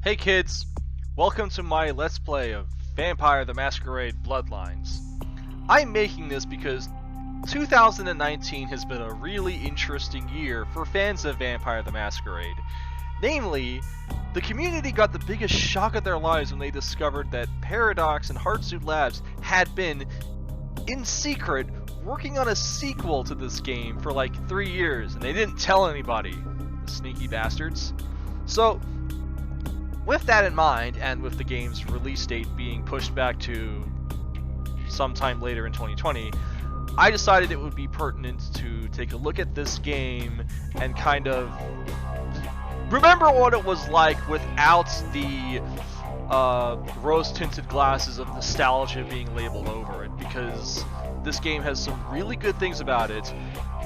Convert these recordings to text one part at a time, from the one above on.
Hey kids, welcome to my Let's Play of Vampire the Masquerade Bloodlines. I'm making this because 2019 has been a really interesting year for fans of Vampire the Masquerade. Namely, the community got the biggest shock of their lives when they discovered that Paradox and Heartsuit Labs had been, in secret, working on a sequel to this game for like 3 years, and they didn't tell anybody. The sneaky bastards. So, with that in mind, and with the game's release date being pushed back to sometime later in 2020, I decided it would be pertinent to take a look at this game and kind of remember what it was like without the rose-tinted glasses of nostalgia being labeled over it, because this game has some really good things about it,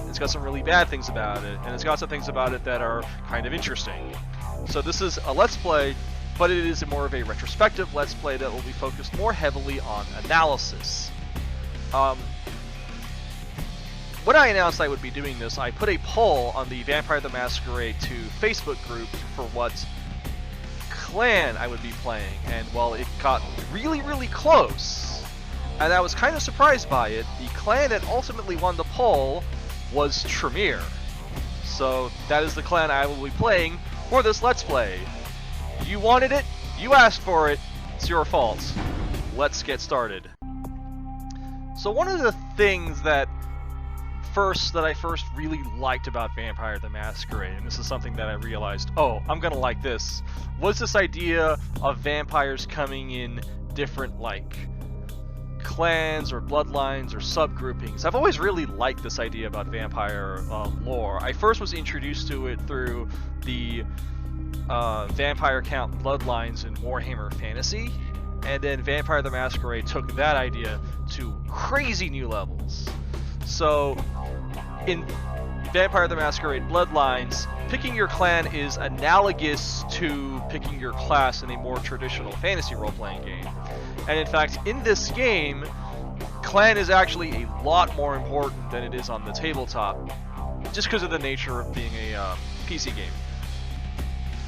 it's got some really bad things about it, and it's got some things about it that are kind of interesting. So this is a Let's Play, but it is more of a retrospective Let's Play that will be focused more heavily on analysis. When I announced I would be doing this, I put a poll on the Vampire the Masquerade 2 Facebook group for what clan I would be playing, and while it got really close, and I was kind of surprised by it, the clan that ultimately won the poll was Tremere. So that is the clan I will be playing for this Let's Play. You wanted it, you asked for it, it's your fault. Let's get started. So one of the things that I first really liked about Vampire the Masquerade, and this is something that I realized, oh, I'm gonna like this, was this idea of vampires coming in different, like, clans or bloodlines or subgroupings. I've always really liked this idea about vampire lore. I first was introduced to it through the vampire count Bloodlines in Warhammer Fantasy, and then Vampire the Masquerade took that idea to crazy new levels. So, in Vampire the Masquerade Bloodlines, picking your clan is analogous to picking your class in a more traditional fantasy role-playing game. And in fact, in this game, clan is actually a lot more important than it is on the tabletop, just because of the nature of being a PC game.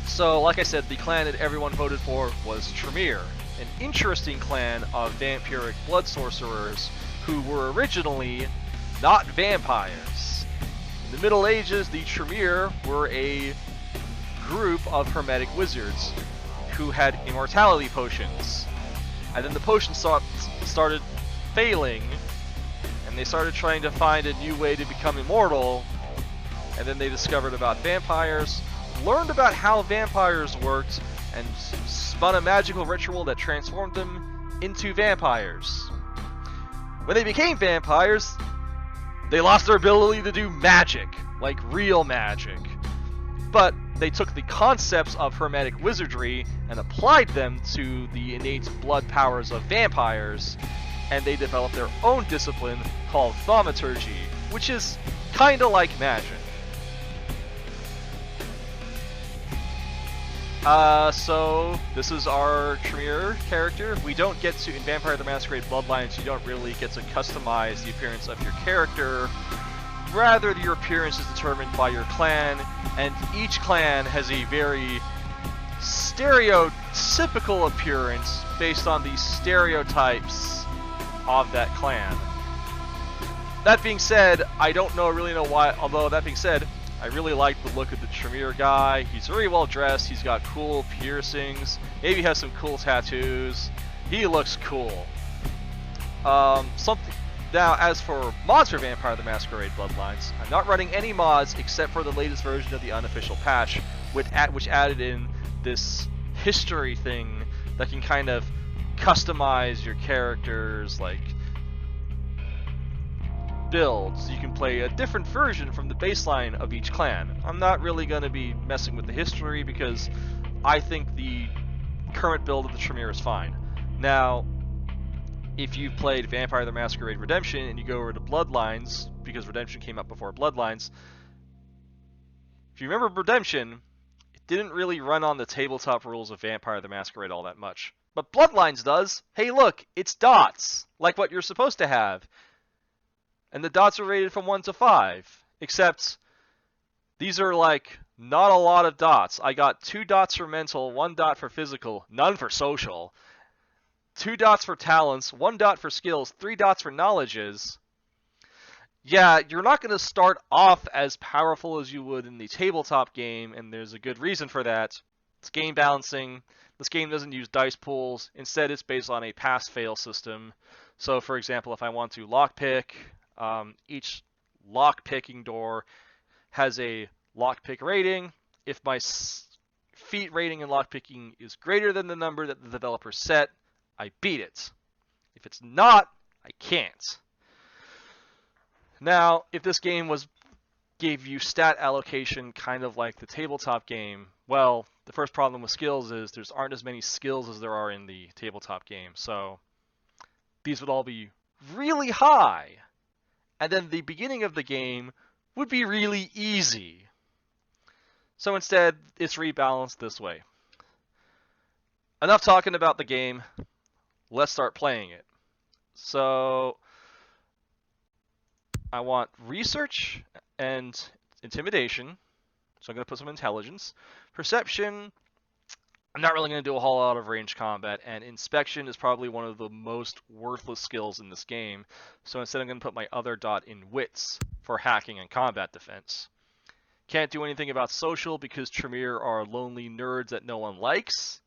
So, like I said, the clan that everyone voted for was Tremere, an interesting clan of vampiric blood sorcerers who were originally not vampires. In the Middle Ages, the Tremere were a group of hermetic wizards who had immortality potions. And then the potions started failing, and they started trying to find a new way to become immortal, and then they discovered about vampires, learned about how vampires worked, and spun a magical ritual that transformed them into vampires. When they became vampires, they lost their ability to do magic, like real magic. But they took the concepts of hermetic wizardry and applied them to the innate blood powers of vampires, and they developed their own discipline called thaumaturgy, which is kinda like magic. So this is our Tremere character. We don't get to, in Vampire the Masquerade Bloodlines, you don't really get to customize the appearance of your character. Rather, your appearance is determined by your clan, and each clan has a very stereotypical appearance based on the stereotypes of that clan. That being said, I don't really know why, although that being said, I really like the look of the Tremere guy. He's very well dressed, he's got cool piercings, maybe has some cool tattoos. He looks cool. Now, as for mods for Vampire the Masquerade Bloodlines, I'm not running any mods except for the latest version of the unofficial patch, which added in this history thing that can kind of customize your characters, like builds. You can play a different version from the baseline of each clan. I'm not really going to be messing with the history because I think the current build of the Tremere is fine. Now, if you've played Vampire the Masquerade Redemption and you go over to Bloodlines, because Redemption came up before Bloodlines, if you remember Redemption, it didn't really run on the tabletop rules of Vampire the Masquerade all that much. But Bloodlines does. Hey look, it's dots, like what you're supposed to have. And the dots are rated from 1 to 5, except these are like Not a lot of dots. I got 2 dots for mental, 1 dot for physical, none for social. 2 dots for talents, 1 dot for skills, 3 dots for knowledges. Yeah, you're not going to start off as powerful as you would in the tabletop game, and there's a good reason for that. It's game balancing. This game doesn't use dice pools. Instead, it's based on a pass-fail system. So, for example, if I want to lockpick, each lock-picking door has a lockpick rating. If my feat rating in lockpicking is greater than the number that the developer set, I beat it. If it's not, I can't. Now, if this game gave you stat allocation kind of like the tabletop game, well, the first problem with skills is there aren't as many skills as there are in the tabletop game. So these would all be really high. And then the beginning of the game would be really easy. So instead, it's rebalanced this way. Enough talking about the game. Let's start playing it. So I want research and intimidation. So I'm going to put some intelligence. Perception, I'm not really going to do a whole lot of ranged combat. And inspection is probably one of the most worthless skills in this game. So instead I'm going to put my other dot in wits for hacking and combat defense. Can't do anything about social because Tremere are lonely nerds that no one likes.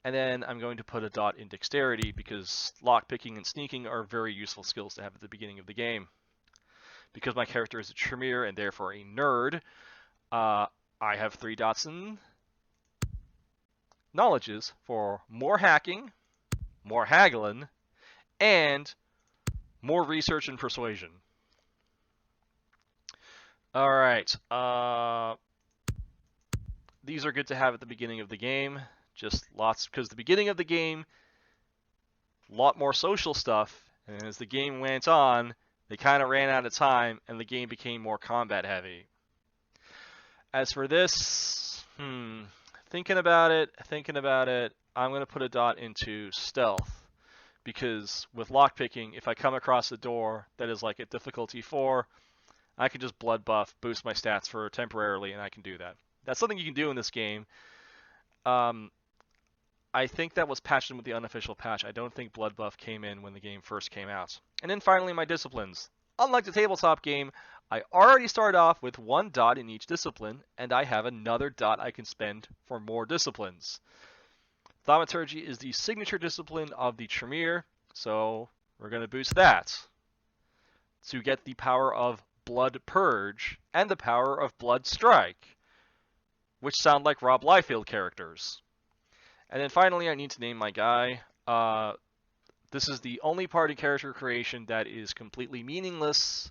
And then I'm going to put a dot in dexterity because lockpicking and sneaking are very useful skills to have at the beginning of the game. Because my character is a Tremere and therefore a nerd, I have 3 dots in knowledges for more hacking, more haggling, and more research and persuasion. Alright, these are good to have at the beginning of the game. Just lots, because the beginning of the game, a lot more social stuff, and as the game went on, they kind of ran out of time, and the game became more combat heavy. As for this, thinking about it, I'm going to put a dot into stealth. Because with lockpicking, if I come across a door that is like at difficulty 4, I can just blood buff, boost my stats for temporarily, and I can do that. That's something you can do in this game. I think that was patched in with the unofficial patch. I don't think blood buff came in when the game first came out. And then finally, my disciplines. Unlike the tabletop game, I already started off with 1 dot in each discipline, and I have another dot I can spend for more disciplines. Thaumaturgy is the signature discipline of the Tremere, so we're going to boost that to get the power of Blood Purge and the power of Blood Strike, which sound like Rob Liefeld characters. And then finally, I need to name my guy. This is the only party character creation that is completely meaningless.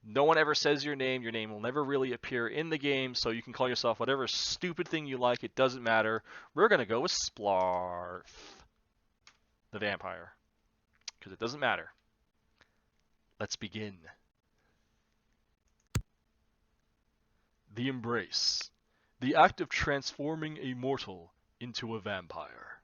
No one ever says your name. Your name will never really appear in the game, so you can call yourself whatever stupid thing you like. It doesn't matter. We're going to go with Splarf, the vampire, because it doesn't matter. Let's begin. The Embrace. The act of transforming a mortal into a vampire.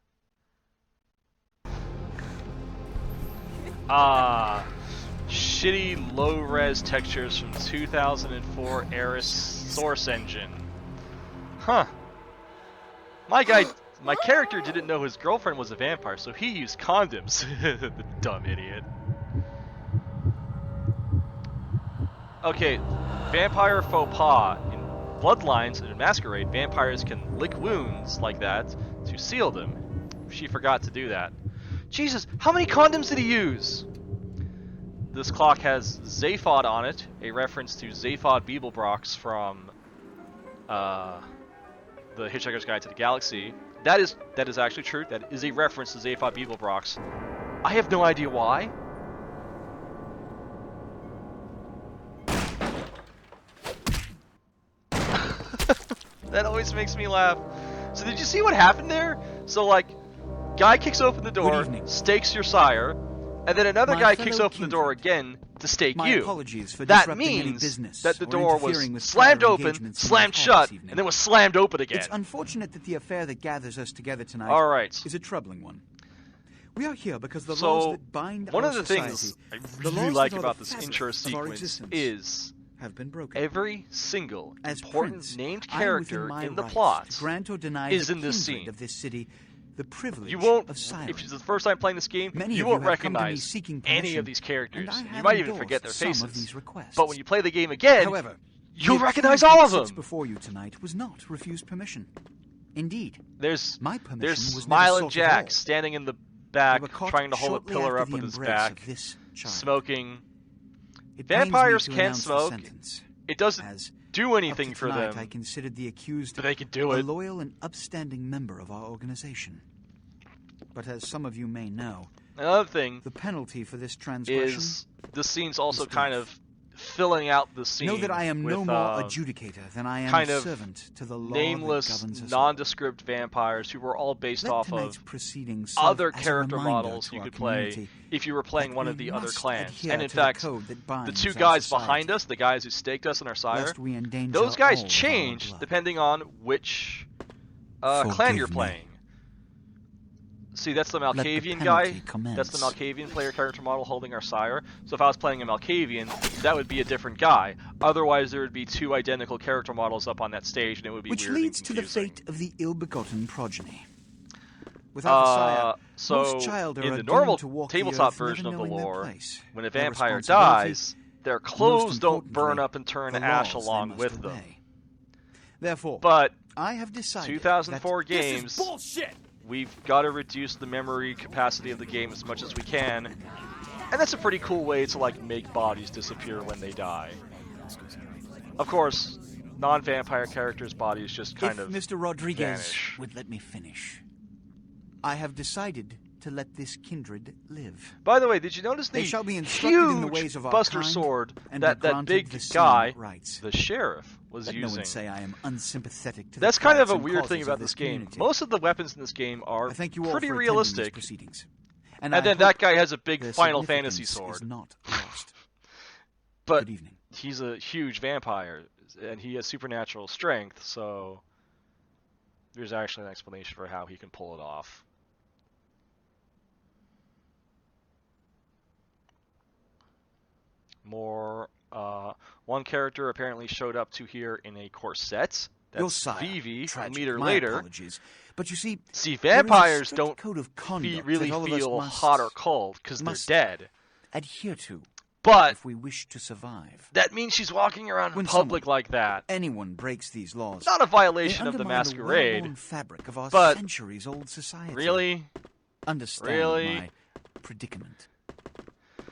Shitty low-res textures from 2004 Eris Source Engine. Huh. My character didn't know his girlfriend was a vampire, so he used condoms. The dumb idiot. Okay, vampire faux pas. In Bloodlines and in Masquerade, vampires can lick wounds like that to seal them. She forgot to do that. Jesus, how many condoms did he use? This clock has Zaphod on it, a reference to Zaphod Beeblebrox from The Hitchhiker's Guide to the Galaxy. That is actually true. That is a reference to Zaphod Beeblebrox. I have no idea why. That always makes me laugh. So did you see what happened there? So like, guy kicks open the door, stakes your sire, and then another guy kicks open the door again to stake you. That means that the door was slammed open, slammed shut, and then was slammed open again. It's unfortunate that the affair that gathers us together tonight is a troubling one. We are here because the laws that bind one our of the society, things I really like about this intro sequence is have been broken. Every single As important Prince, named I am character within my in the rights plot to grant or deny is the in this kindred scene. of this city the privilege You won't, of silence. if it's the first time playing this game, Many you of you won't have come to me recognize seeking any permission, of these characters. and I You have might even forget their endorsed some faces. of these requests. But when you play the game again, However, you'll the recognize accused all that of them. sits before you tonight was not refused permission. Indeed, There's my permission there's was Smiling never sought at all. Jack standing in the They back, were caught trying to hold a shortly pillar after up the with his embrace back, of this child. smoking. It pains me Vampires to can't announce the smoke. sentence, It doesn't as do anything up to for tonight, them, I considered the accused but they can do a it. loyal and upstanding member of our organization. But as some of you may know, Another thing the penalty for this transgression is the scene's also is kind death. of filling out the scene. Know that I am with, no more adjudicator than I am kind a of servant to the law nameless, that governs us nondescript vampires who were all based all. Let off tonight's of proceedings serve other as a character reminder models to you our could play community if you were playing that one we of the other must clans. adhere And in to fact, the code that the binds two our guys society, behind us, the guys who staked us in our sire, lest we endanger those guys all of our change blood. depending on which clan you're Forgive me. playing. See, that's the Let the Malkavian guy. penalty commence. That's the Malkavian player character model holding our sire. So if I was playing a Malkavian, that would be a different guy. Otherwise, there would be two identical character models up on that stage, and it would be Which weird and leads to the confusing. fate of the ill-begotten progeny. Without a sire, So most child are in the doomed normal to walk tabletop the earth version of never the knowing their lore, place. when a Their vampire responsibility, dies, their most clothes don't burn importantly, up and turn the to ash laws they along must with them. obey. Therefore, But I have decided 2004 that games, This is bullshit! we've got to reduce the memory capacity of the game as much as we can. And that's a pretty cool way to like make bodies disappear when they die. Of course, non-vampire characters' bodies just kind if of Mr. Rodriguez vanish. would let me finish, I have decided to let this kindred live. By the way, did you notice the They shall be instructed huge in the ways of our Buster kind sword and that be that granted big the same guy, rights. the sheriff, was Let using? no one say I am unsympathetic to That's the kind of plights a and weird thing causes about of this this game. community. Most of the weapons in this game are I thank you all pretty for attending these realistic. proceedings. And I then hope that guy has a big their Final Fantasy significance sword. is not lost. But Good evening. he's a huge vampire, and he has supernatural strength, so there's actually an explanation for how he can pull it off. More, one character apparently showed up to here in a corset. Your That's sire, Vivi. A tragic. meter My later. apologies. But you see, See, there is a vampires strict don't code of conduct really that all of us feel must hot or cold because they're must dead. adhere to But if we wish to survive. that means she's walking around in When public someone- like that. Anyone breaks these laws. Not a They violation of the undermine masquerade. well-worn fabric of our but- centuries-old society. Really? Understand Really? my predicament.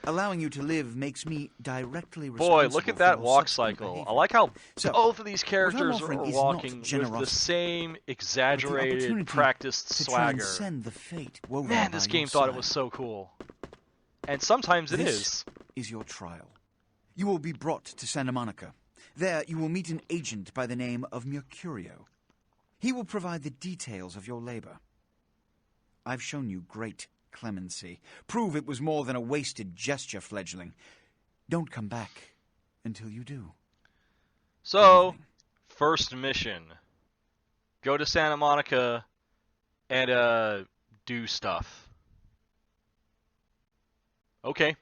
Allowing you to live makes me directly Boy, responsible look at for that your walk subsequent cycle. behavior. I like how So, both of these characters offering are is not walking with the generosity, same but the exaggerated, opportunity practiced to swagger. transcend the fate woven Man, by this your game thought it sire. was so cool. And sometimes it This is. your trial. You will be brought to Santa Monica. There you will meet an agent by the name of Mercurio. He will provide the details of your labor. I've shown you great clemency. Prove it was more than a wasted gesture, fledgling. Don't come back until you do. So, first mission. Go to Santa Monica and do stuff. Okay.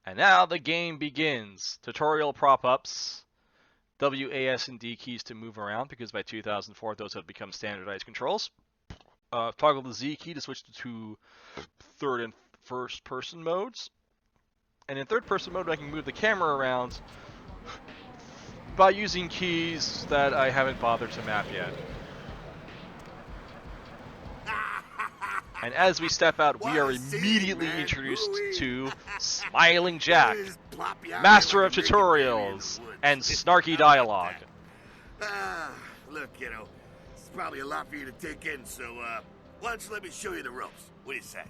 And now the game begins. Tutorial prop-ups. W, A, S, and D keys to move around, because by 2004 those have become standardized controls. Toggle the Z key to switch to third and first person modes. And in third person mode I can move the camera around by using keys that I haven't bothered to map yet. And as we step out, we are immediately introduced to Smiling Jack, Master of Tutorials, and Snarky Dialogue. Look, kiddo, it's probably a lot for you to take in, so, why don't you let me show you the ropes? What do you say?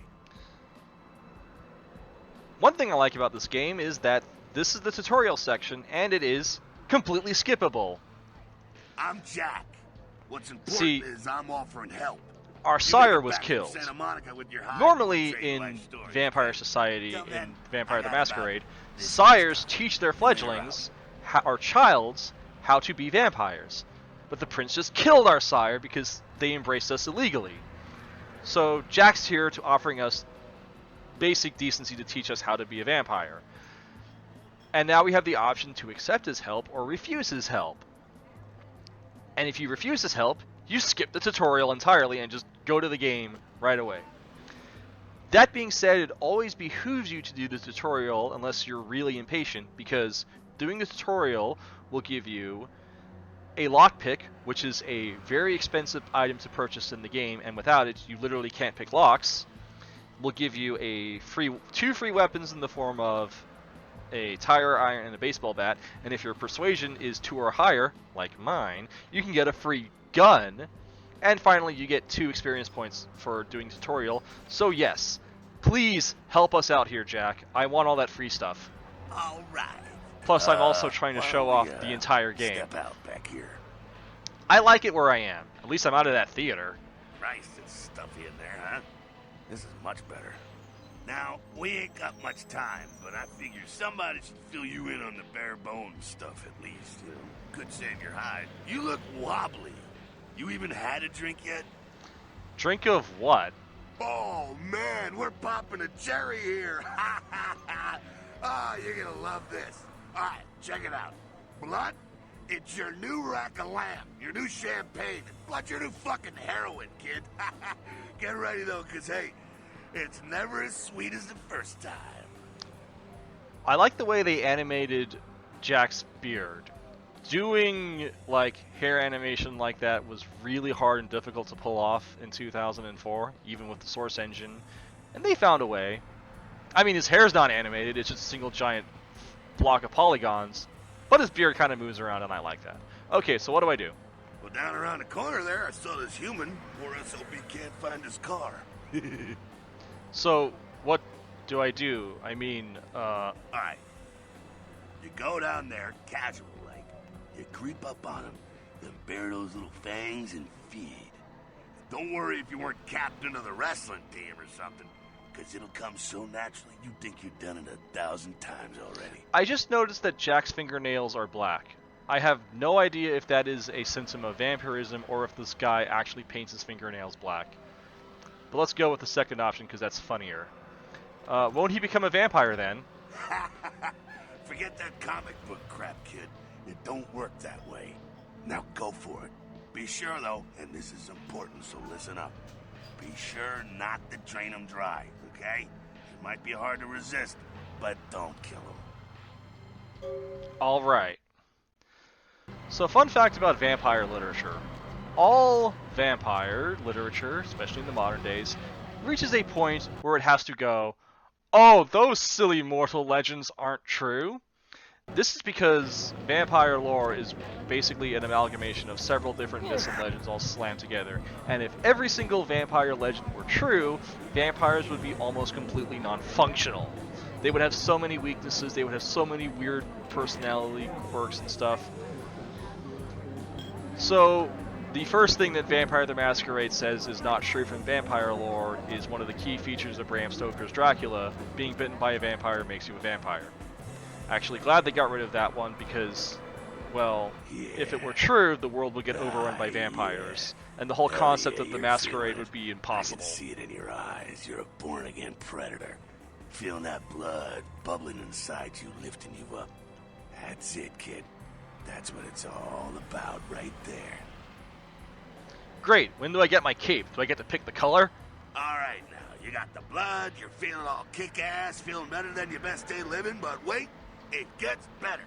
One thing I like about this game is that this is the tutorial section, and it is completely skippable. I'm Jack. What's important See, is I'm offering help. Our You sire make it was back from killed. Santa Monica with your hide Normally and trade in life stories. Vampire Society, Till in then, Vampire I the got Masquerade, about this sires much teach their time. fledglings, or childs, how to be vampires. But the prince just killed our sire because they embraced us illegally. So Jack's here to offering us basic decency to teach us how to be a vampire. And now we have the option to accept his help or refuse his help. And if you refuse his help, you skip the tutorial entirely and just go to the game right away. That being said, it always behooves you to do the tutorial unless you're really impatient, because doing the tutorial will give you a lockpick, which is a very expensive item to purchase in the game, and without it, you literally can't pick locks. Will give you two free weapons in the form of a tire iron and a baseball bat, and if your persuasion is 2 or higher, like mine, you can get a free gun, and finally you get 2 experience points for doing tutorial. So yes, please help us out here, Jack. I want all that free stuff. All right. Plus, I'm also trying to show off the entire game. Step out back here. I like it where I am. At least I'm out of that theater. Nice and stuffy in there, huh? This is much better. Now, we ain't got much time, but I figure somebody should fill you in on the bare bones stuff at least. You know, could save your hide. You look wobbly. You even had a drink yet? Drink of what? Oh, man, we're popping a cherry here. Oh, you're gonna love this. All right, check it out. Blood, it's your new rack of lamb, your new champagne. Blood, your new fucking heroin, kid. Get ready, though, because, hey, it's never as sweet as the first time. I like the way they animated Jack's beard. Doing, like, hair animation like that was really hard and difficult to pull off in 2004, even with the Source engine. And they found a way. I mean, his hair's not animated, it's just a single giant block of polygons. But his beard kind of moves around, and I like that. Okay, so what do I do? Well, down around the corner there, I saw this human. Poor SOB can't find his car. So, what do I do? I mean, Alright. You go down there, casual like. You creep up on him, then bare those little fangs and feed. Don't worry if you weren't captain of the wrestling team or something, because it'll come so naturally you think you've done it 1,000 times already. I just noticed that Jack's fingernails are black. I have no idea if that is a symptom of vampirism or if this guy actually paints his fingernails black. But let's go with the second option because that's funnier. Won't he become a vampire then? Forget that comic book crap, kid. It don't work that way. Now go for it. Be sure, though, and this is important, so listen up. Be sure not to drain him dry, okay? It might be hard to resist, but don't kill him. Alright. So, fun fact about vampire literature. All vampire literature, especially in the modern days, reaches a point where it has to go, oh, those silly mortal legends aren't true. This is because vampire lore is basically an amalgamation of several different myths and legends all slammed together. And if every single vampire legend were true, vampires would be almost completely non-functional. They would have so many weaknesses, they would have so many weird personality quirks and stuff. So, the first thing that Vampire the Masquerade says is not true from vampire lore is one of the key features of Bram Stoker's Dracula. Being bitten by a vampire makes you a vampire. Actually, glad they got rid of that one because, well, if it were true, the world would get overrun by vampires. And the whole concept of the Masquerade would be impossible. I can see it in your eyes. You're a born-again predator. Feeling that blood bubbling inside you, lifting you up. That's it, kid. That's what it's all about right there. Great. When do I get my cape? Do I get to pick the color? Alright now, you got the blood, you're feeling all kick-ass, feeling better than your best day living, but wait, it gets better.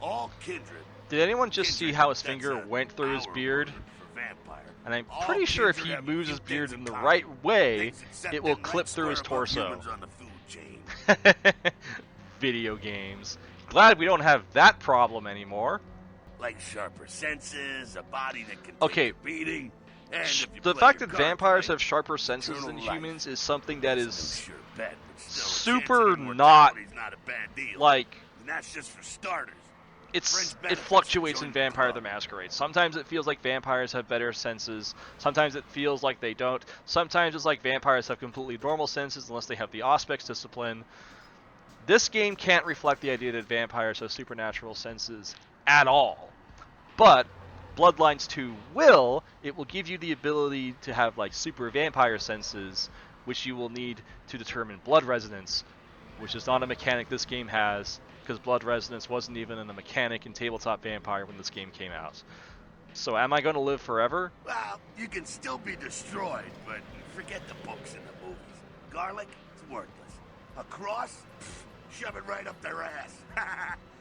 All kindred. Did anyone just see how his finger went through his beard? And I'm pretty sure if he moves his beard in the right way, it will clip through his torso. Video games. Glad we don't have that problem anymore. Like sharper senses, a body that can okay. take a beating. And the fact that vampires have sharper senses than humans is something that is super not like. And that's just for starters. It fluctuates in Vampire the Masquerade. Sometimes it feels like vampires have better senses. Sometimes it feels like they don't. Sometimes it's like vampires have completely normal senses unless they have the Auspex discipline. This game can't reflect the idea that vampires have supernatural senses at all. But Bloodlines 2 will. It will give you the ability to have like super vampire senses, which you will need to determine blood resonance, which is not a mechanic this game has. because Blood Resonance wasn't even in a mechanic in Tabletop Vampire when this game came out. So am I going to live forever? Well, you can still be destroyed, but forget the books and the movies. Garlic, it's worthless. A cross? Pfft, shove it right up their ass.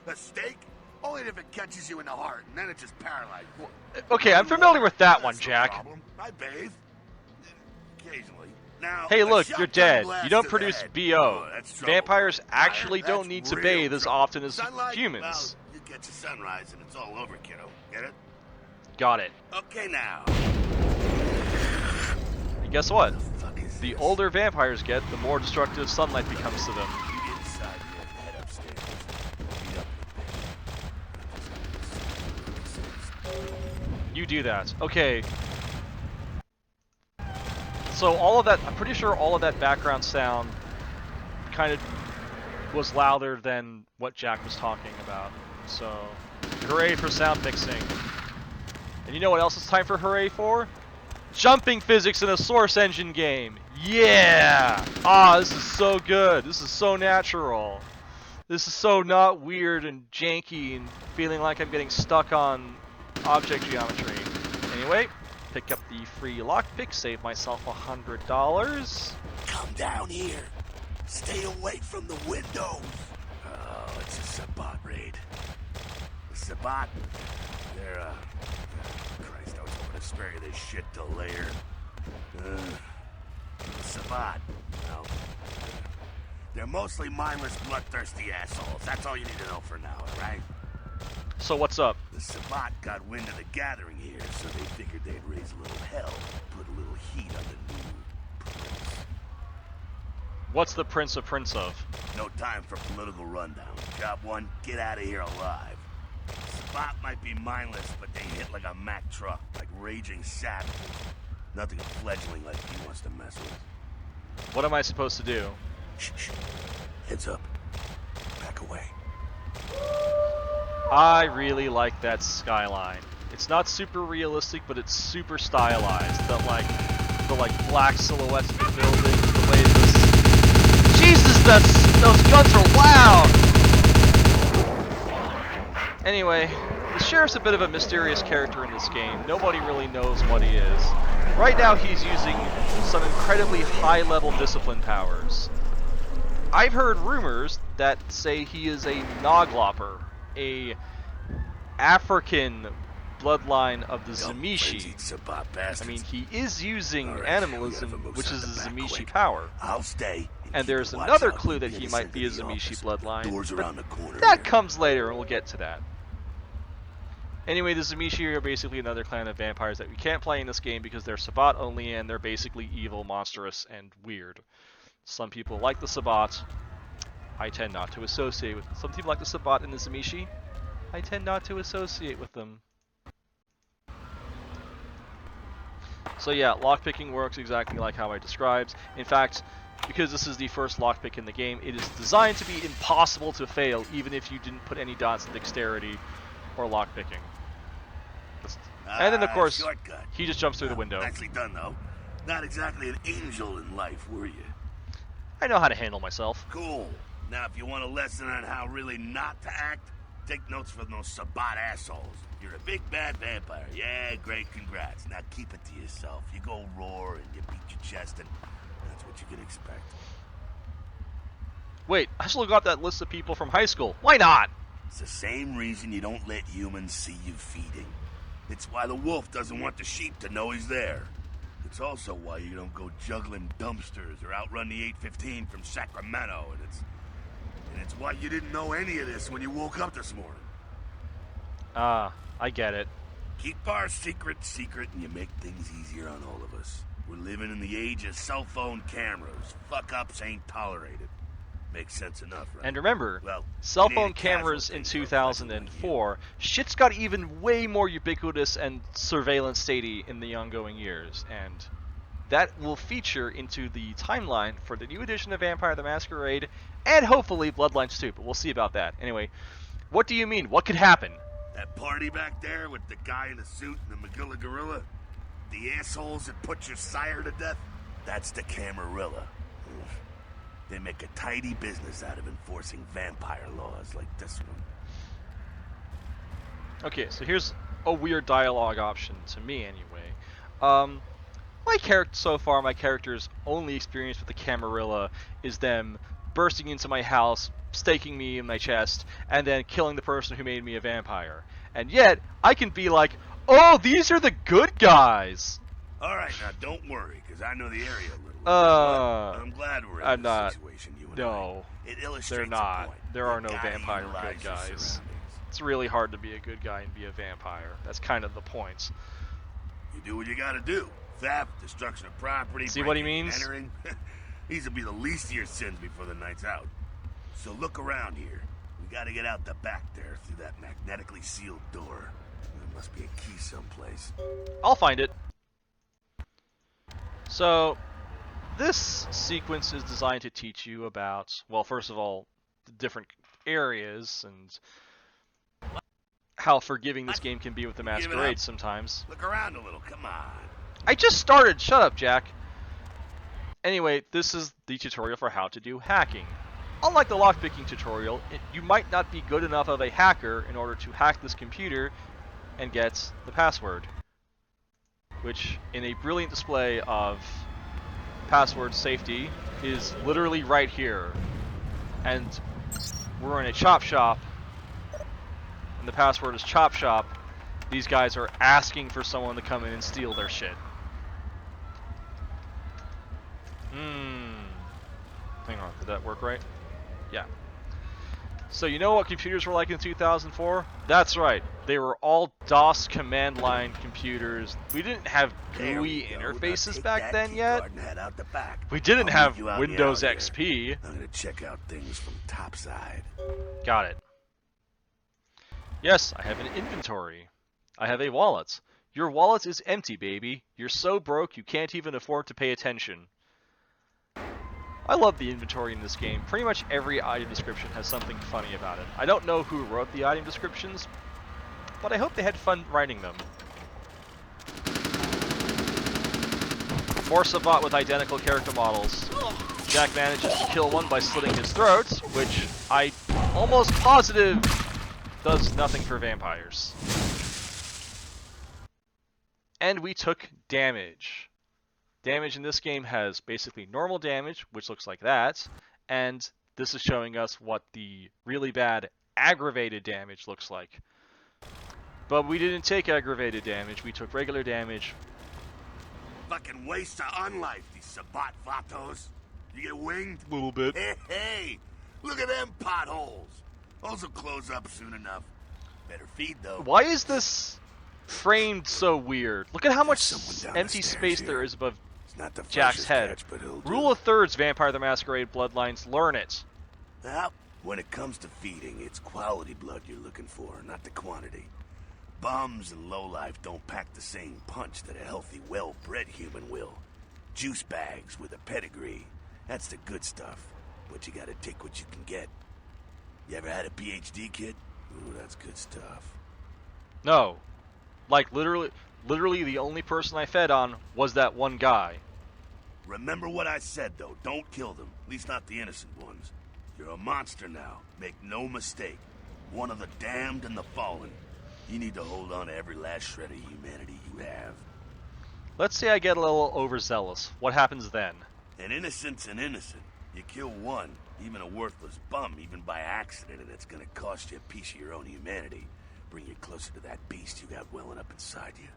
A stake? Only if it catches you in the heart, and then it just paralyzes you. Okay, I'm familiar with that one, That's no Jack. problem. I bathe. Occasionally. Now, Hey, a look, you're shotgun dead. blast You don't to the produce head. BO. Oh, that's trouble. Vampires Fire, actually don't that's need to real bathe as trouble. often as Sunlight? humans. Well, you get to sunrise and it's all over, kiddo. Get it? Got it. Okay, now. And guess what? What the fuck is The this? older vampires get, the more destructive sunlight becomes to them. You get inside here and head upstairs. Meet up You do that. Okay. So all of that, I'm pretty sure all of that background sound kind of was louder than what Jack was talking about. So, hooray for sound mixing. And you know what else it's time for hooray for? Jumping physics in a Source Engine game. Yeah! Ah, this is so good. This is so natural. This is so not weird and janky and feeling like I'm getting stuck on object geometry. Anyway, pick up the free lockpick, save myself $100. Come down here. Stay away from the windows. Oh, it's a Sabbat raid. The Sabbat, they're, Christ, I was hoping to spare you this shit till later. The Sabbat, well, they're mostly mindless, bloodthirsty assholes. That's all you need to know for now, alright? So what's up? The Sabbat got wind of the gathering here, so they figured they'd raise a little hell, put a little heat on the new prince. What's the Prince of? No time for political rundown. Job one, get out of here alive. Sabbat might be mindless, but they hit like a Mack truck, like raging savages. Nothing a fledgling like he wants to mess with. What am I supposed to do? Shh, shh. Heads up. Back away. I really like that skyline. It's not super realistic, but it's super stylized. The black silhouettes of the buildings, the way this. Jesus, those guns are loud. Anyway, the sheriff's a bit of a mysterious character in this game. Nobody really knows what he is. Right now, he's using some incredibly high-level discipline powers. I've heard rumors that say he is a Noglopper, a African bloodline of the Zamishi. I mean, he is using animalism, which is a Zamishi power. I'll stay. And there's another clue that he might be a Zamishi bloodline, but that comes later, and we'll get to that. Anyway, the Zamishi are basically another clan of vampires that we can't play in this game because they're Sabbat only, and they're basically evil, monstrous, and weird. Some people like the Sabbat. I tend not to associate with them. Some people like the Sabbat and the Zamishi. I tend not to associate with them. So yeah, lockpicking works exactly like how I described. In fact, because this is the first lockpick in the game, it is designed to be impossible to fail, even if you didn't put any dots in dexterity or lockpicking. And then, of course, shortcut. he just jumps through the window. Nicely done, though. Not exactly an angel in life, were you? I know how to handle myself. Cool. Now, if you want a lesson on how really not to act, take notes from those Sabbat assholes. You're a big bad vampire. Yeah, great, congrats. Now keep it to yourself. You go roar and you beat your chest, and that's what you can expect. Wait, I still got that list of people from high school. Why not? It's the same reason you don't let humans see you feeding. It's why the wolf doesn't want the sheep to know he's there. It's also why you don't go juggling dumpsters or outrun the 815 from Sacramento, and it's why you didn't know any of this when you woke up this morning. Ah, I get it. Keep our secret, and you make things easier on all of us. We're living in the age of cell phone cameras. Fuck-ups ain't tolerated. Makes sense enough, right? And remember, well, cell phone cameras in 2004, shit's got even way more ubiquitous and surveillance statey in the ongoing years, and that will feature into the timeline for the new edition of Vampire the Masquerade, and hopefully Bloodlines 2, but we'll see about that. Anyway, what do you mean? What could happen? That party back there with the guy in the suit and the Magilla Gorilla? The assholes that put your sire to death? That's the Camarilla. They make a tidy business out of enforcing vampire laws like this one. Okay, so here's a weird dialogue option, to me anyway. My character's only experience with the Camarilla is them bursting into my house, staking me in my chest, and then killing the person who made me a vampire. And yet, I can be like, oh, these are the good guys! Alright, now don't worry, because I know the area a little. I'm glad we're in I'm this not. situation, you and No, I. It illustrates they're a not. point. There You are no gotta vampire utilize good your guys. surroundings. It's really hard to be a good guy and be a vampire. That's kind of the point. You do what you gotta do. Theft, destruction of property, See what he breaking and means? entering. These will be the least of your sins before the night's out. So look around here. We gotta get out the back there through that magnetically sealed door. There must be a key someplace. I'll find it. So, this sequence is designed to teach you about, well, first of all, the different areas and how forgiving this game can be with the masquerade sometimes. Look around a little, come on. I just started! Shut up, Jack! Anyway, this is the tutorial for how to do hacking. Unlike the lockpicking tutorial, you might not be good enough of a hacker in order to hack this computer and get the password. Which, in a brilliant display of password safety, is literally right here. And we're in a chop shop, and the password is chop shop. These guys are asking for someone to come in and steal their shit. Hang on, did that work right? Yeah. So you know what computers were like in 2004? That's right. They were all DOS command line computers. We didn't have GUI interfaces back then yet. We didn't have Windows XP. I'm gonna check out things from topside. Got it. Yes, I have an inventory. I have a wallet. Your wallet is empty, baby. You're so broke you can't even afford to pay attention. I love the inventory in this game. Pretty much every item description has something funny about it. I don't know who wrote the item descriptions, but I hope they had fun writing them. Force a bot with identical character models. Jack manages to kill one by slitting his throat, which I almost positive does nothing for vampires. And we took damage. Damage in this game has basically normal damage, which looks like that, and this is showing us what the really bad aggravated damage looks like. But we didn't take aggravated damage, we took regular damage. Fucking waste of unlife, these Sabat Vatos. You get winged? A little bit. Hey, look at them potholes. Those will close up soon enough. Better feed, though. Why is this framed so weird? Look at how much empty space there is above Jack's head. Rule of thirds, Vampire the Masquerade Bloodlines. Learn it. Well, when it comes to feeding, it's quality blood you're looking for, not the quantity. Bums and lowlife don't pack the same punch that a healthy, well-bred human will. Juice bags with a pedigree. That's the good stuff. But you gotta take what you can get. You ever had a PhD, kid? Ooh, that's good stuff. No. Like, literally the only person I fed on was that one guy. Remember what I said, though. Don't kill them. At least not the innocent ones. You're a monster now. Make no mistake. One of the damned and the fallen. You need to hold on to every last shred of humanity you have. Let's say I get a little overzealous. What happens then? An innocent's an innocent. You kill one, even a worthless bum, even by accident, and it's gonna cost you a piece of your own humanity. Bring you closer to that beast you got welling up inside you.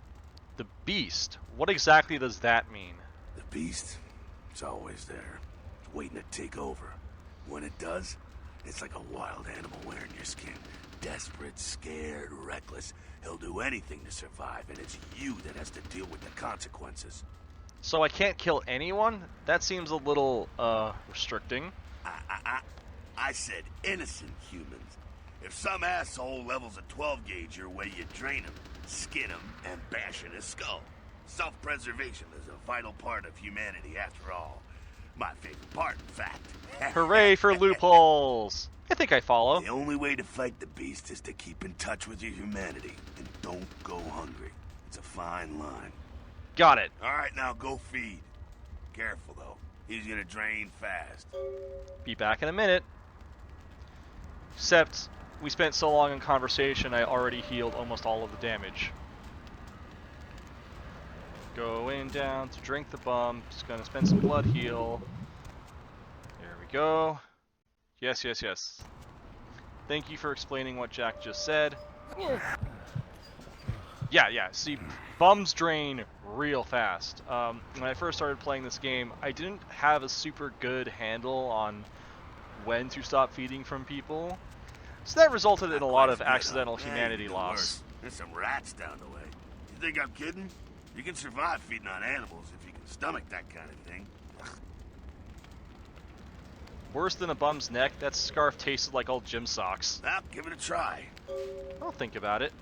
The beast? What exactly does that mean? The beast? It's always there. It's waiting to take over. When it does, it's like a wild animal wearing your skin. Desperate, scared, reckless. He'll do anything to survive, and it's you that has to deal with the consequences. So I can't kill anyone? That seems a little, restricting. I said innocent humans. If some asshole levels a 12 gauge your way, you drain him, skin him, and bash in his skull. Self-preservation is a vital part of humanity after all. My favorite part, in fact. Hooray for loopholes! I think I follow. The only way to fight the beast is to keep in touch with your humanity, and don't go hungry. It's a fine line. Got it. All right, now go feed. Careful, though. He's gonna drain fast. Be back in a minute. Except, we spent so long in conversation, I already healed almost all of the damage. Going down to drink the bum. Just gonna spend some blood heal. There we go. Yes, yes, yes. Thank you for explaining what Jack just said. Yeah, see, bums drain real fast. When I first started playing this game, I didn't have a super good handle on when to stop feeding from people. So that resulted in a lot of accidental humanity loss. There's some rats down the way. You think I'm kidding? You can survive feeding on animals if you can stomach that kind of thing. Worse than a bum's neck, that scarf tasted like old gym socks. Well, give it a try. I'll think about it.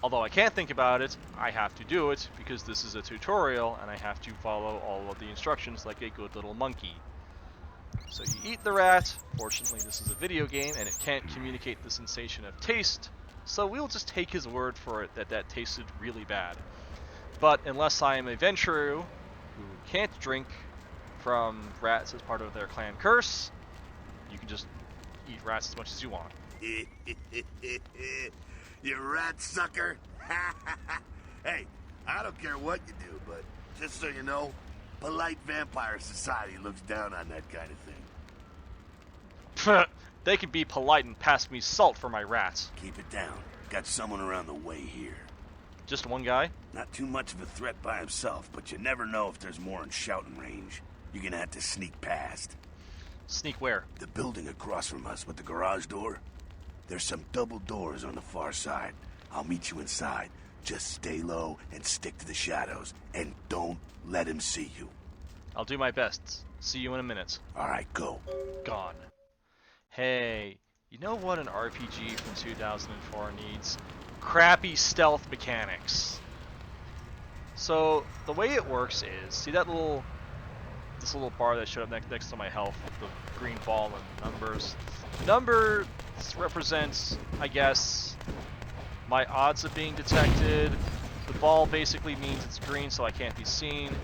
Although I can't think about it, I have to do it because this is a tutorial and I have to follow all of the instructions like a good little monkey. So you eat the rat. Fortunately, this is a video game and it can't communicate the sensation of taste, so we'll just take his word for it that that tasted really bad. But unless I am a venturer who can't drink from rats as part of their clan curse, you can just eat rats as much as you want. You rat sucker. Hey, I don't care what you do, but just so you know, polite vampire society looks down on that kind of thing. They can be polite and pass me salt for my rats. Keep it down. Got someone around the way here. Just one guy? Not too much of a threat by himself, but you never know if there's more in shouting range. You're gonna have to sneak past. Sneak where? The building across from us with the garage door. There's some double doors on the far side. I'll meet you inside. Just stay low and stick to the shadows, and don't let him see you. I'll do my best. See you in a minute. Alright, go. Gone. Hey, you know what an RPG from 2004 needs? Crappy stealth mechanics. So, the way it works is, see that this little bar that showed up next to my health with the green ball and numbers? Numbers represents, I guess, my odds of being detected. The ball basically means it's green, so I can't be seen.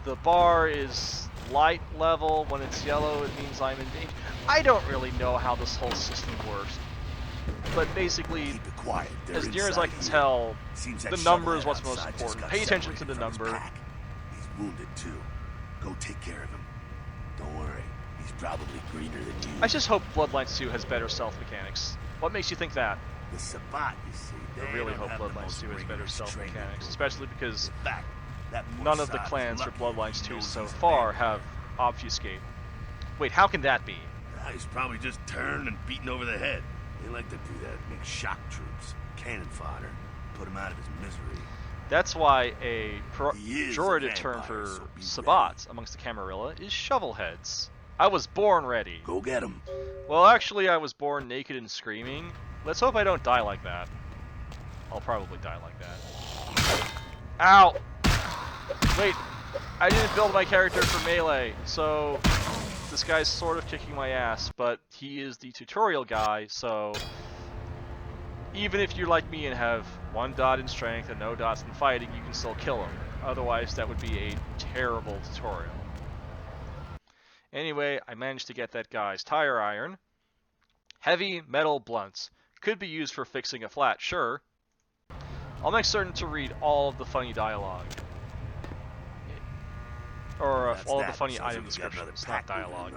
The bar is light level. When it's yellow, it means I'm in danger. I don't really know how this whole system works, but basically, Keep it quiet. as near as I can tell, the number is what's most important. Pay attention to the number. He's wounded too. Go take care of him. Don't worry. He's probably greener than you. I just hope Bloodlines 2 has better stealth mechanics. What makes you think that? The Sabbat, you see. I really hope Bloodlines 2 has better stealth mechanics, especially because none of the clans for Bloodlines 2 so far have obfuscate. Wait, how can that be? He's probably just turned and beaten over the head. They like to do that. Make shock troops, cannon fodder, put him out of his misery. That's why a He is a pejorative term vampire, for so be Sabbats amongst the Camarilla is shovelheads. I was born ready. Go get him. Well, actually, I was born naked and screaming. Let's hope I don't die like that. I'll probably die like that. Ow! Wait, I didn't build my character for melee, so this guy's sort of kicking my ass, but he is the tutorial guy, so even if you're like me and have 1 dot in strength and no dots in fighting, you can still kill him. Otherwise, that would be a terrible tutorial. Anyway, I managed to get that guy's tire iron. Heavy metal blunts. Could be used for fixing a flat, sure. I'll make certain to read all of the funny dialogue. Or all of the funny item descriptions, not dialogue.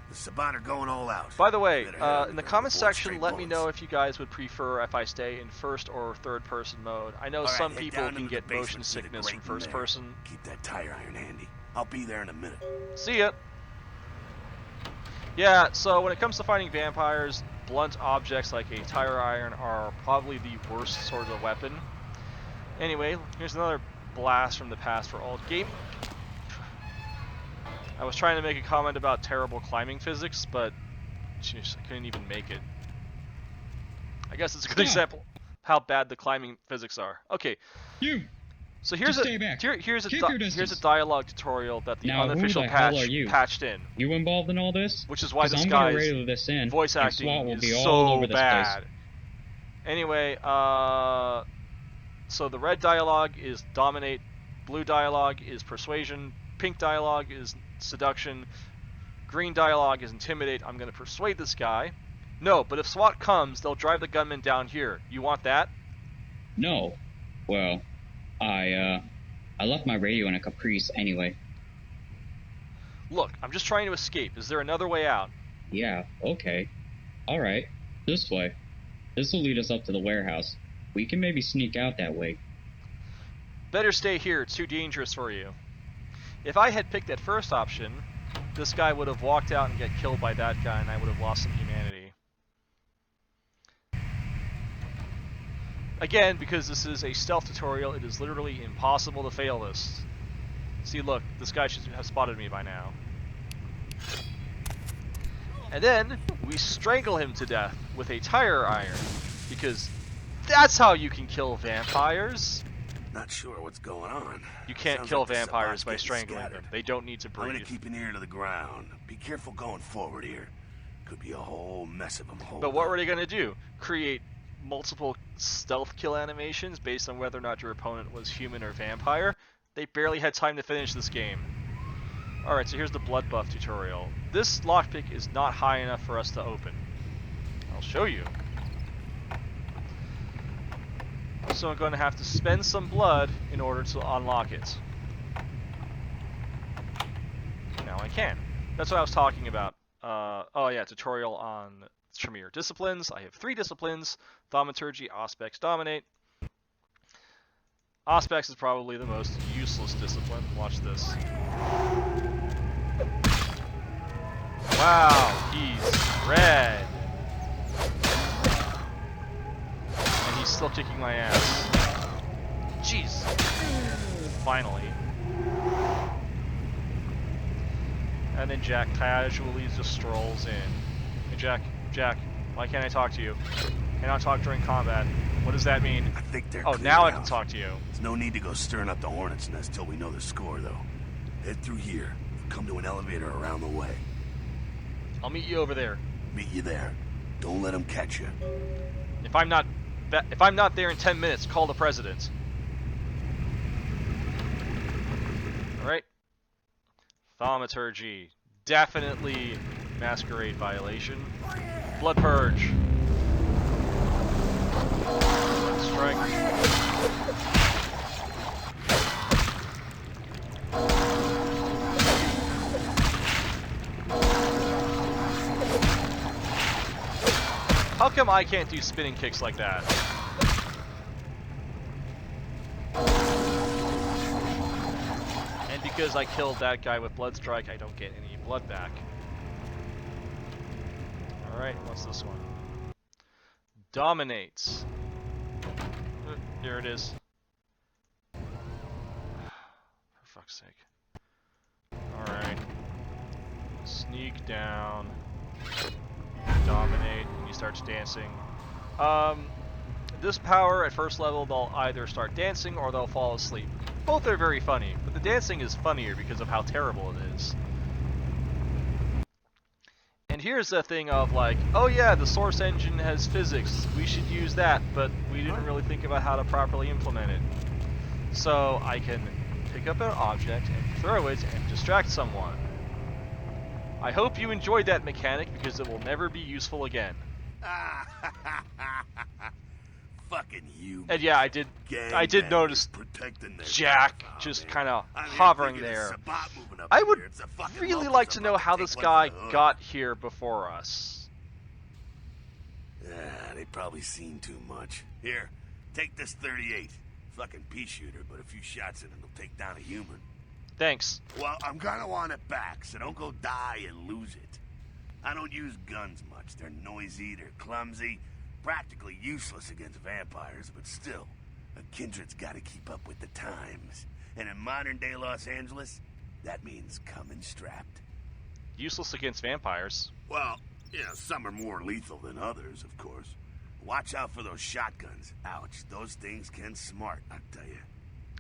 The Sabbat are going all out. By the way, in the comments section, let me know if you guys would prefer if I stay in first or third person mode. I know some people can get motion sickness from first person. Keep that tire iron handy. I'll be there in a minute. See ya! Yeah, so when it comes to fighting vampires, blunt objects like a tire iron are probably the worst sort of weapon. Anyway, here's another blast from the past for old game. I was trying to make a comment about terrible climbing physics, but jeez, I couldn't even make it. I guess it's a good example how bad the climbing physics are. Okay. So here's here's a dialogue tutorial that the unofficial patch patched in. You involved in all this? Which is why this guy's voice acting is so bad. Anyway, so the red dialogue is dominate, blue dialogue is persuasion, pink dialogue is seduction. Green dialogue is intimidate. I'm going to persuade this guy. No, but if SWAT comes, they'll drive the gunman down here. You want that? No. Well, I left my radio in a Caprice anyway. Look, I'm just trying to escape. Is there another way out? Yeah, okay. Alright, this way. This will lead us up to the warehouse. We can maybe sneak out that way. Better stay here. It's too dangerous for you. If I had picked that first option, this guy would have walked out and get killed by that guy, and I would have lost some humanity. Again, because this is a stealth tutorial, it is literally impossible to fail this. See, look, this guy should have spotted me by now. And then, we strangle him to death with a tire iron, because that's how you can kill vampires. Not sure what's going on. You can't Sounds kill like the vampires Sabats by getting strangling scattered. them. They don't need to I'm breathe. gonna keep an ear to the ground. Be careful going forward here. Could be a whole mess of them. But what were they going to do? Create multiple stealth kill animations based on whether or not your opponent was human or vampire? They barely had time to finish this game. Alright, so here's the blood buff tutorial. This lockpick is not high enough for us to open. I'll show you. So I'm going to have to spend some blood in order to unlock it. Now I can. That's what I was talking about. Oh yeah, tutorial on Tremere disciplines. I have 3 disciplines: Thaumaturgy, Auspex, Dominate. Auspex is probably the most useless discipline. Watch this. Wow, he's red. And he's still kicking my ass. Jeez. Finally. And then Jack casually just strolls in. Hey Jack, why can't I talk to you? Cannot talk during combat. What does that mean? I think they're Oh, clear now I out. can talk to you. There's no need to go stirring up the hornet's nest till we know the score, though. Head through here. Come to an elevator around the way. I'll meet you over there. Meet you there. Don't let them catch you. If I'm not there in 10 minutes, call the president. All right. Thaumaturgy, definitely masquerade violation. Blood purge. Strength. How come I can't do spinning kicks like that? And because I killed that guy with Blood Strike, I don't get any blood back. Alright, what's this one? Dominates. Here it is. For fuck's sake. Alright. Sneak down. Dominate, and he starts dancing. This power, at first level, they'll either start dancing or they'll fall asleep. Both are very funny, but the dancing is funnier because of how terrible it is. And here's the thing of like, oh yeah, the source engine has physics, we should use that, but we didn't really think about how to properly implement it. So I can pick up an object and throw it and distract someone. I hope you enjoyed that mechanic because it will never be useful again. Fucking you. And yeah, I did notice Jack just kind of hovering there. I would really like to know how this guy got here before us. Yeah, they probably seen too much. Here, take this 38. Fucking pea shooter, but a few shots in it will take down a human. Thanks. Well, I'm gonna want it back, so don't go die and lose it. I don't use guns much. They're noisy, they're clumsy, practically useless against vampires, but still, a kindred's gotta keep up with the times. And in modern-day Los Angeles, that means coming strapped. Useless against vampires. Well, yeah, some are more lethal than others, of course. Watch out for those shotguns. Ouch, those things can smart, I tell you.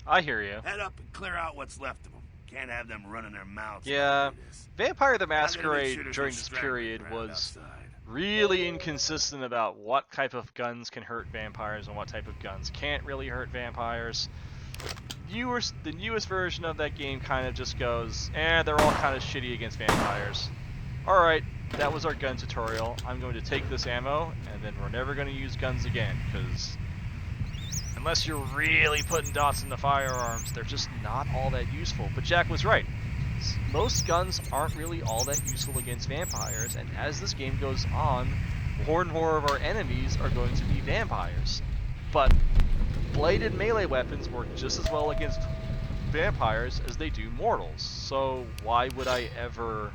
I hear you. Head up and clear out what's left of them. Can't have them running their mouths. Yeah, like this. Vampire the I'm gonna make Masquerade sure there's during no this stragglers period around was outside. really inconsistent about what type of guns can hurt vampires and what type of guns can't really hurt vampires. the newest version of that game kind of just goes, they're all kind of shitty against vampires. Alright, that was our gun tutorial. I'm going to take this ammo, and then we're never going to use guns again, because unless you're really putting dots in the firearms, they're just not all that useful. But Jack was right. Most guns aren't really all that useful against vampires, and as this game goes on, more and more of our enemies are going to be vampires. But bladed melee weapons work just as well against vampires as they do mortals, so why would I ever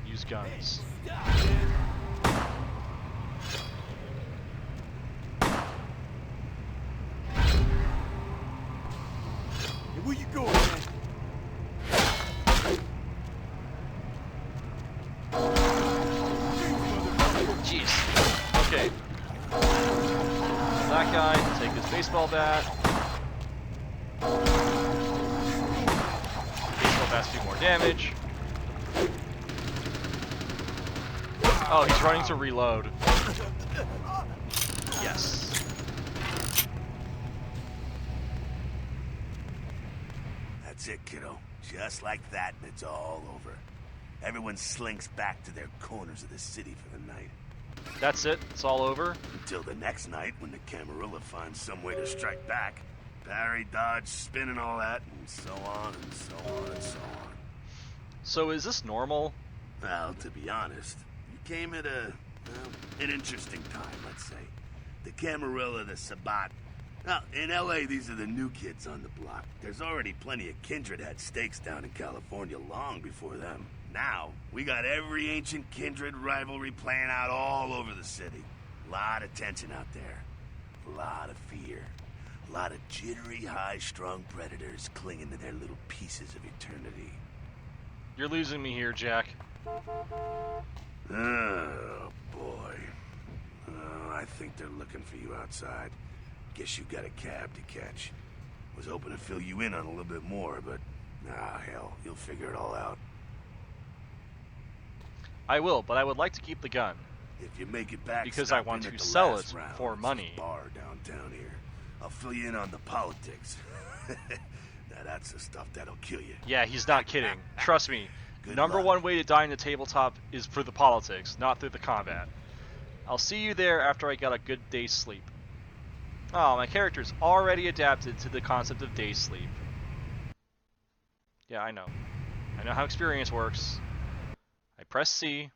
use guns? Hey, where you going, man? Jeez. Okay. That guy, take his baseball bat. Baseball bats do more damage. Oh, he's running to reload. Yes. That's it, kiddo. Just like that, and it's all over. Everyone slinks back to their corners of the city for the night. That's it? It's all over? Until the next night, when the Camarilla finds some way to strike back. Parry, dodge, spin and all that, and so on and so on and so on. So is this normal? Well, to be honest, you came at an interesting time, let's say. The Camarilla, the Sabbat. Now, in LA, these are the new kids on the block. There's already plenty of kindred had stakes down in California long before them. Now, we got every ancient kindred rivalry playing out all over the city. A lot of tension out there. A lot of fear. A lot of jittery, high-strung predators clinging to their little pieces of eternity. You're losing me here, Jack. Oh, boy. Oh, I think they're looking for you outside. Guess you got a cab to catch. Was hoping to fill you in on a little bit more, but... hell, you'll figure it all out. I will, but I would like to keep the gun. If you make it back, because I want to sell it for money. Bar downtown here. I'll fill you in on the politics. Now that's the stuff that'll kill you. Yeah, he's not kidding. Trust me. Good Number luck. one way to die in the tabletop is for the politics, not through the combat. I'll see you there after I got a good day's sleep. Oh, my character's already adapted to the concept of day sleep. Yeah, I know. I know how experience works. I press C.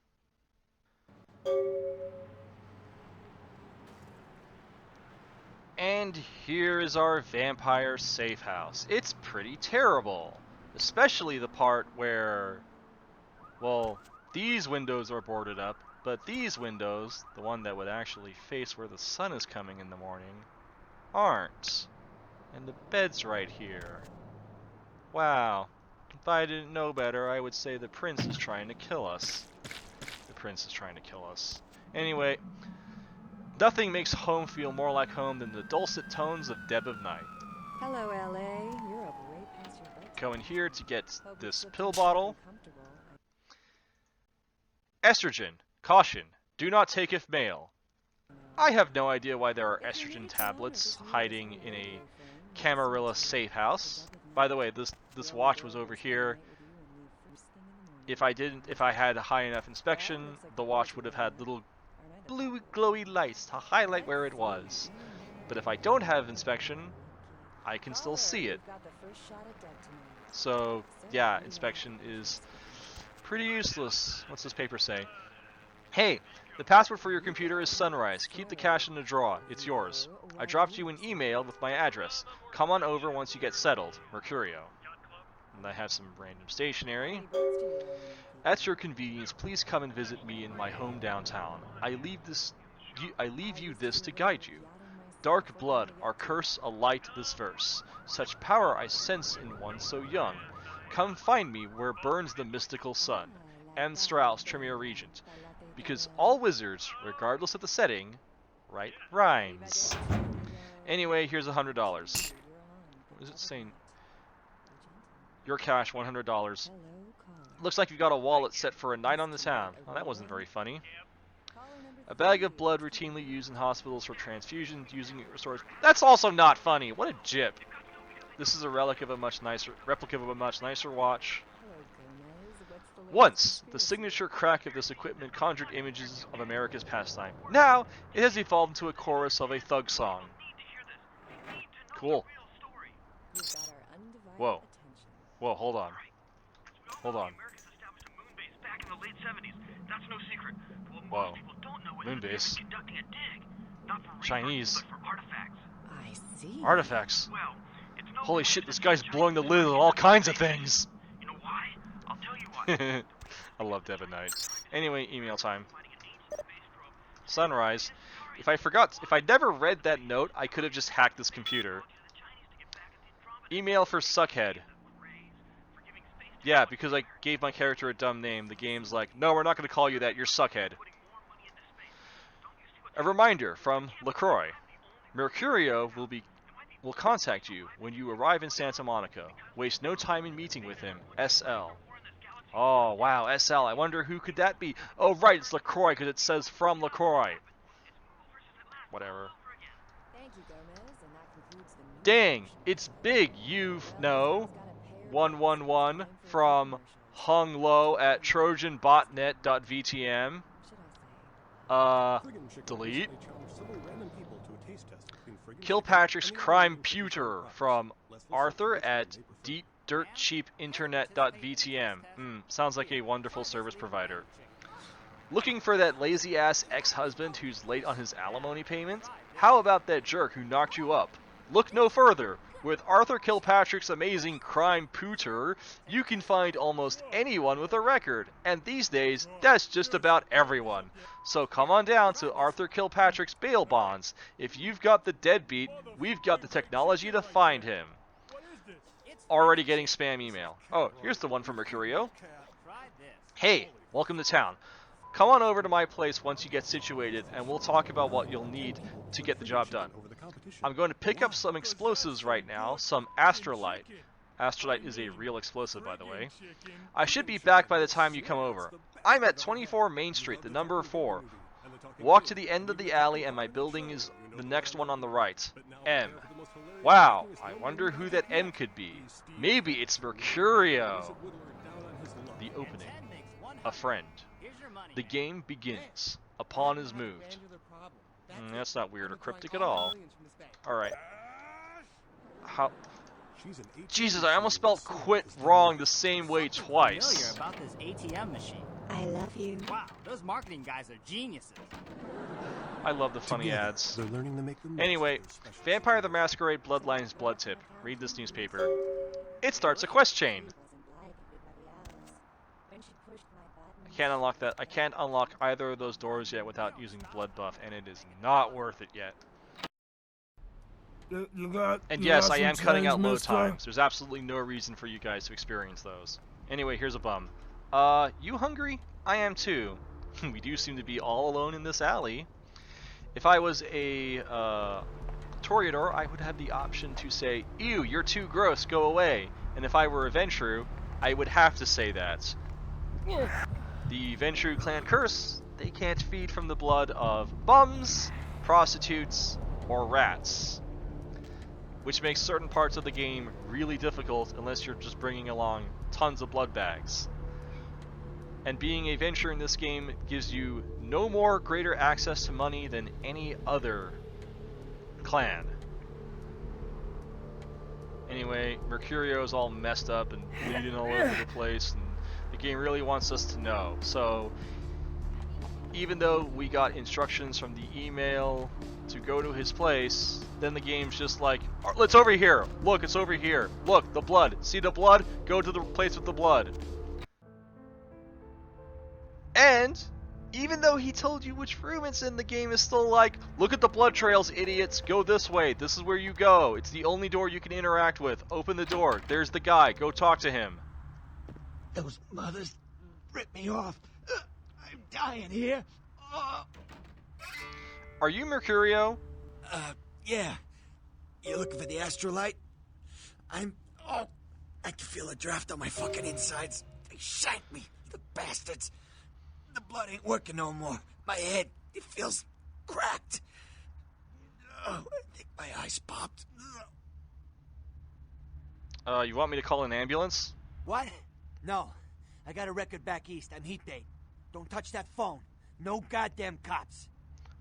And here is our vampire safe house. It's pretty terrible. Especially the part where, well, these windows are boarded up, but these windows, the one that would actually face where the sun is coming in the morning, aren't. And the bed's right here. Wow. If I didn't know better, I would say the prince is trying to kill us. The prince is trying to kill us. Anyway, nothing makes home feel more like home than the dulcet tones of Dead of Night. Hello, LA. You're up way past your bedtime. Go in here to get Hope this you pill slept bottle. comfortable. Estrogen. Caution. Do not take if male. I have no idea why there are estrogen tablets hiding in a Camarilla safe house. By the way, this watch was over here. If I had a high enough inspection, the watch would have had little blue glowy lights to highlight where it was. But if I don't have inspection, I can still see it. So, yeah, inspection is pretty useless. What's this paper say? Hey, the password for your computer is Sunrise. Keep the cash in the drawer. It's yours. I dropped you an email with my address. Come on over once you get settled. Mercurio. And I have some random stationery. At your convenience, please come and visit me in my home downtown. I leave you this to guide you. Dark blood, our curse alight this verse. Such power I sense in one so young. Come find me where burns the mystical sun. M. Strauss, Tremere Regent. Because all wizards, regardless of the setting, write rhymes. Anyway, here's $100. What is it saying? Your cash, $100. Looks like you've got a wallet set for a night on the town. Oh, that wasn't very funny. A bag of blood routinely used in hospitals for transfusions. Using it restores. That's also not funny. What a jip. This is a replica of a much nicer watch. Hello, Gomez. What's the latest Once, the conspiracy? signature crack of this equipment conjured images of America's pastime. Now, it has evolved into a chorus of a thug song. Cool. You've got our undivided Whoa. attention. Whoa, hold on. Hold on. Whoa. Moonbase. Chinese. I see. Artifacts. Holy shit, this guy's blowing the lid on all kinds of things. I love Devon Knight. Anyway, email time. Sunrise. If I never read that note, I could have just hacked this computer. Email for Suckhead. Yeah, because I gave my character a dumb name, the game's like, no, we're not going to call you that, you're Suckhead. A reminder from LaCroix. Mercurio will contact you when you arrive in Santa Monica. Waste no time in meeting with him. SL. Oh, wow, SL. I wonder who could that be? Oh, right, it's LaCroix because it says from LaCroix. Whatever. Thank you, Gomez, and that concludes the news Dang, portion. it's big, you know. Well, someone's gotta pay her back. 111 Time for from commercials. hung low at trojanbotnet.vtm. Delete. Kilpatrick's crime pewter from Arthur at deepdirtcheapinternet.vtm. Sounds like a wonderful service provider. Looking for that lazy ass ex-husband who's late on his alimony payment? How about that jerk who knocked you up? Look no further. With Arthur Kilpatrick's amazing crime pewter, you can find almost anyone with a record, and these days, that's just about everyone. So come on down to Arthur Kilpatrick's bail bonds. If you've got the deadbeat, we've got the technology to find him. Already getting spam email. Oh, here's the one from Mercurio. Hey, welcome to town. Come on over to my place once you get situated, and we'll talk about what you'll need to get the job done. I'm going to pick up some explosives right now, some astrolite. Astrolite is a real explosive, by the way. I should be back by the time you come over. I'm at 24 Main Street, the number 4. Walk to the end of the alley and my building is the next one on the right. M. Wow, I wonder who that M could be. Maybe it's Mercurio. The opening. A friend. The game begins. Upon is moved. That's not weird or cryptic at all. Alright. How... Jesus, I almost spelled quit wrong the same way twice. About this ATM machine. I love you. Wow, those marketing guys are geniuses. I love the funny ads. They're learning to make the most Anyway, of their special Vampire the Masquerade Bloodlines Blood Tip. Read this newspaper. It starts a quest chain. I can't unlock that. I can't unlock either of those doors yet without using blood buff, and it is not worth it yet. And yes, I am cutting out load times. There's absolutely no reason for you guys to experience those. Anyway, here's a bum. You hungry? I am too. We do seem to be all alone in this alley. If I was a Toreador, I would have the option to say, ew, you're too gross, go away. And if I were a Ventrue, I would have to say that. The Ventrue clan curse, they can't feed from the blood of bums, prostitutes, or rats. Which makes certain parts of the game really difficult unless you're just bringing along tons of blood bags. And being a Ventrue in this game gives you no more greater access to money than any other clan. Anyway, Mercurio is all messed up and bleeding all over the place, and the game really wants us to know. So, even though we got instructions from the email to go to his place, then the game's just like, it's over here. Look, it's over here. Look, the blood. See the blood? Go to the place with the blood. And even though he told you which room it's in, the game is still like, look at the blood trails, idiots. Go this way. This is where you go. It's the only door you can interact with. Open the door. There's the guy. Go talk to him. Those mothers ripped me off. I'm dying here. Are you Mercurio? Yeah. You looking for the astrolite? I can feel a draft on my fucking insides. They shanked me, the bastards. The blood ain't working no more. My head, It feels cracked. Oh, I think my eyes popped. You want me to call an ambulance? What? No. I got a record back east. I'm heat bait. Don't touch that phone. No goddamn cops.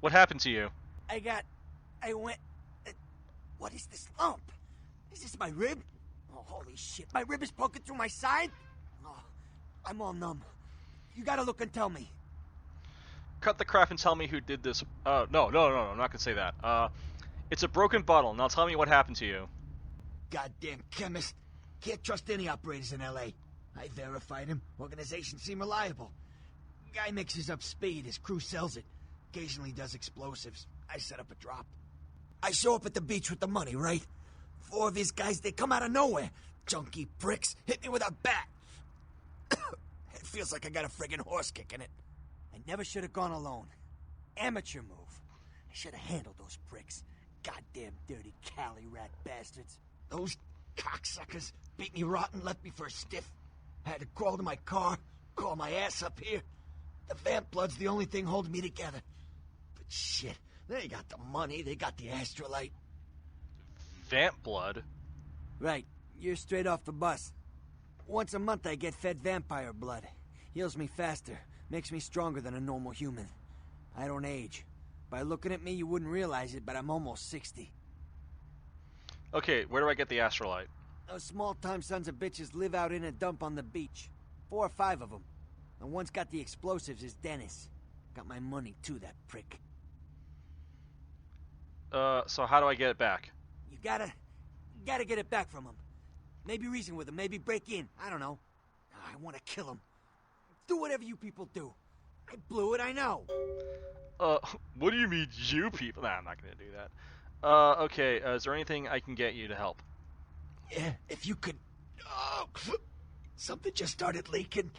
What happened to you? I went... what is this lump? Is this my rib? Oh, holy shit. My rib is poking through my side? Oh, I'm all numb. You gotta look and tell me. Cut the crap and tell me who did this. No, I'm not gonna say that. It's a broken bottle. Now tell me what happened to you. Goddamn chemist. Can't trust any operators in L.A. I verified him. Organizations seem reliable. Guy mixes up speed. His crew sells it. Occasionally does explosives. I set up a drop. I show up at the beach with the money, right? 4 of his guys, they come out of nowhere. Junky pricks. Hit me with a bat. It feels like I got a friggin' horse kicking it. I never should have gone alone. Amateur move. I should have handled those pricks. Goddamn dirty Cali rat bastards. Those cocksuckers beat me rotten, left me for a stiff. I had to crawl to my car, crawl my ass up here. The vamp blood's the only thing holding me together. But shit, they got the money, they got the astrolite. Vamp blood? Right, you're straight off the bus. Once a month I get fed vampire blood. Heals me faster, makes me stronger than a normal human. I don't age. By looking at me, you wouldn't realize it, but I'm almost 60. Okay, where do I get the astrolite? Those small-time sons of bitches live out in a dump on the beach. 4 or 5 of them. And one's got the explosives is Dennis. Got my money too, that prick. So how do I get it back? You gotta get it back from him. Maybe reason with him, maybe break in. I don't know. I want to kill him. Do whatever you people do. I blew it, I know. What do you mean, you people? Nah, I'm not gonna do that. Okay, is there anything I can get you to help? Yeah, if you could... Oh, something just started leaking.